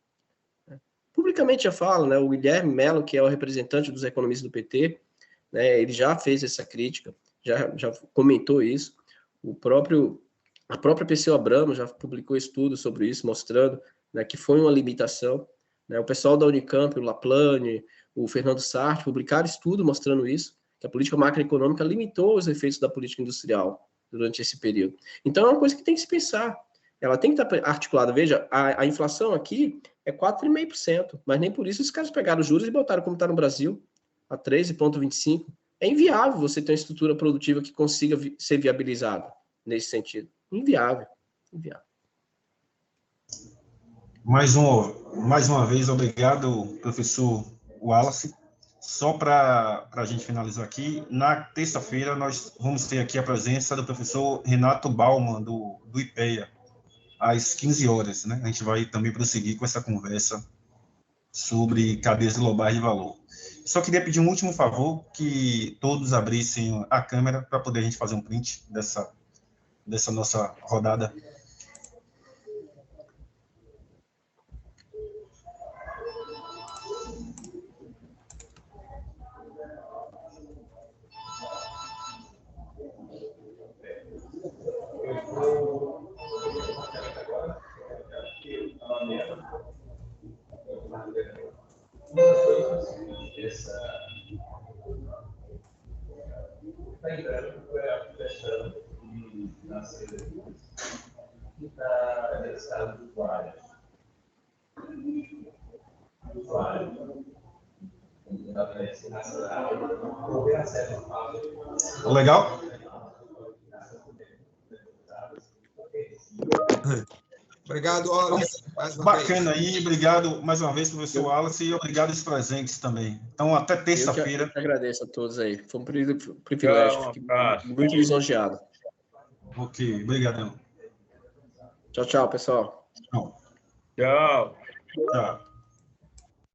Publicamente já falam, né, o Guilherme Mello, que é o representante dos economistas do PT, né, ele já fez essa crítica, já comentou isso. A própria Perseu Abramo já publicou estudos sobre isso, mostrando, né, que foi uma limitação. Né, o pessoal da Unicamp, o Laplane, o Fernando Sartre, publicaram estudo mostrando isso, que a política macroeconômica limitou os efeitos da política industrial durante esse período. Então, é uma coisa que tem que se pensar. Ela tem que estar articulada. Veja, a inflação aqui é 4,5%, mas nem por isso os caras pegaram os juros e botaram como está no Brasil, a 13,25%. É inviável você ter uma estrutura produtiva que consiga ser viabilizada nesse sentido. Inviável. Inviável. Mais uma vez, obrigado, professor Wallace. Só para a gente finalizar aqui, na terça-feira nós vamos ter aqui a presença do professor Renato Bauman, do IPEA, às 15 horas, né? A gente vai também prosseguir com essa conversa sobre cadeias globais de valor. Só queria pedir um último favor, que todos abrissem a câmera para poder a gente fazer um print dessa nossa rodada. Legal? Obrigado, Wallace. Mais uma Bacana vez. aí, obrigado mais uma vez, professor Wallace, e obrigado aos presentes também. Então, até terça-feira. Eu que agradeço a todos aí. Foi um privilégio. Fiquei muito lisonjeado. Ok, obrigadão. Tchau, pessoal. Tchau. Tchau. Tchau.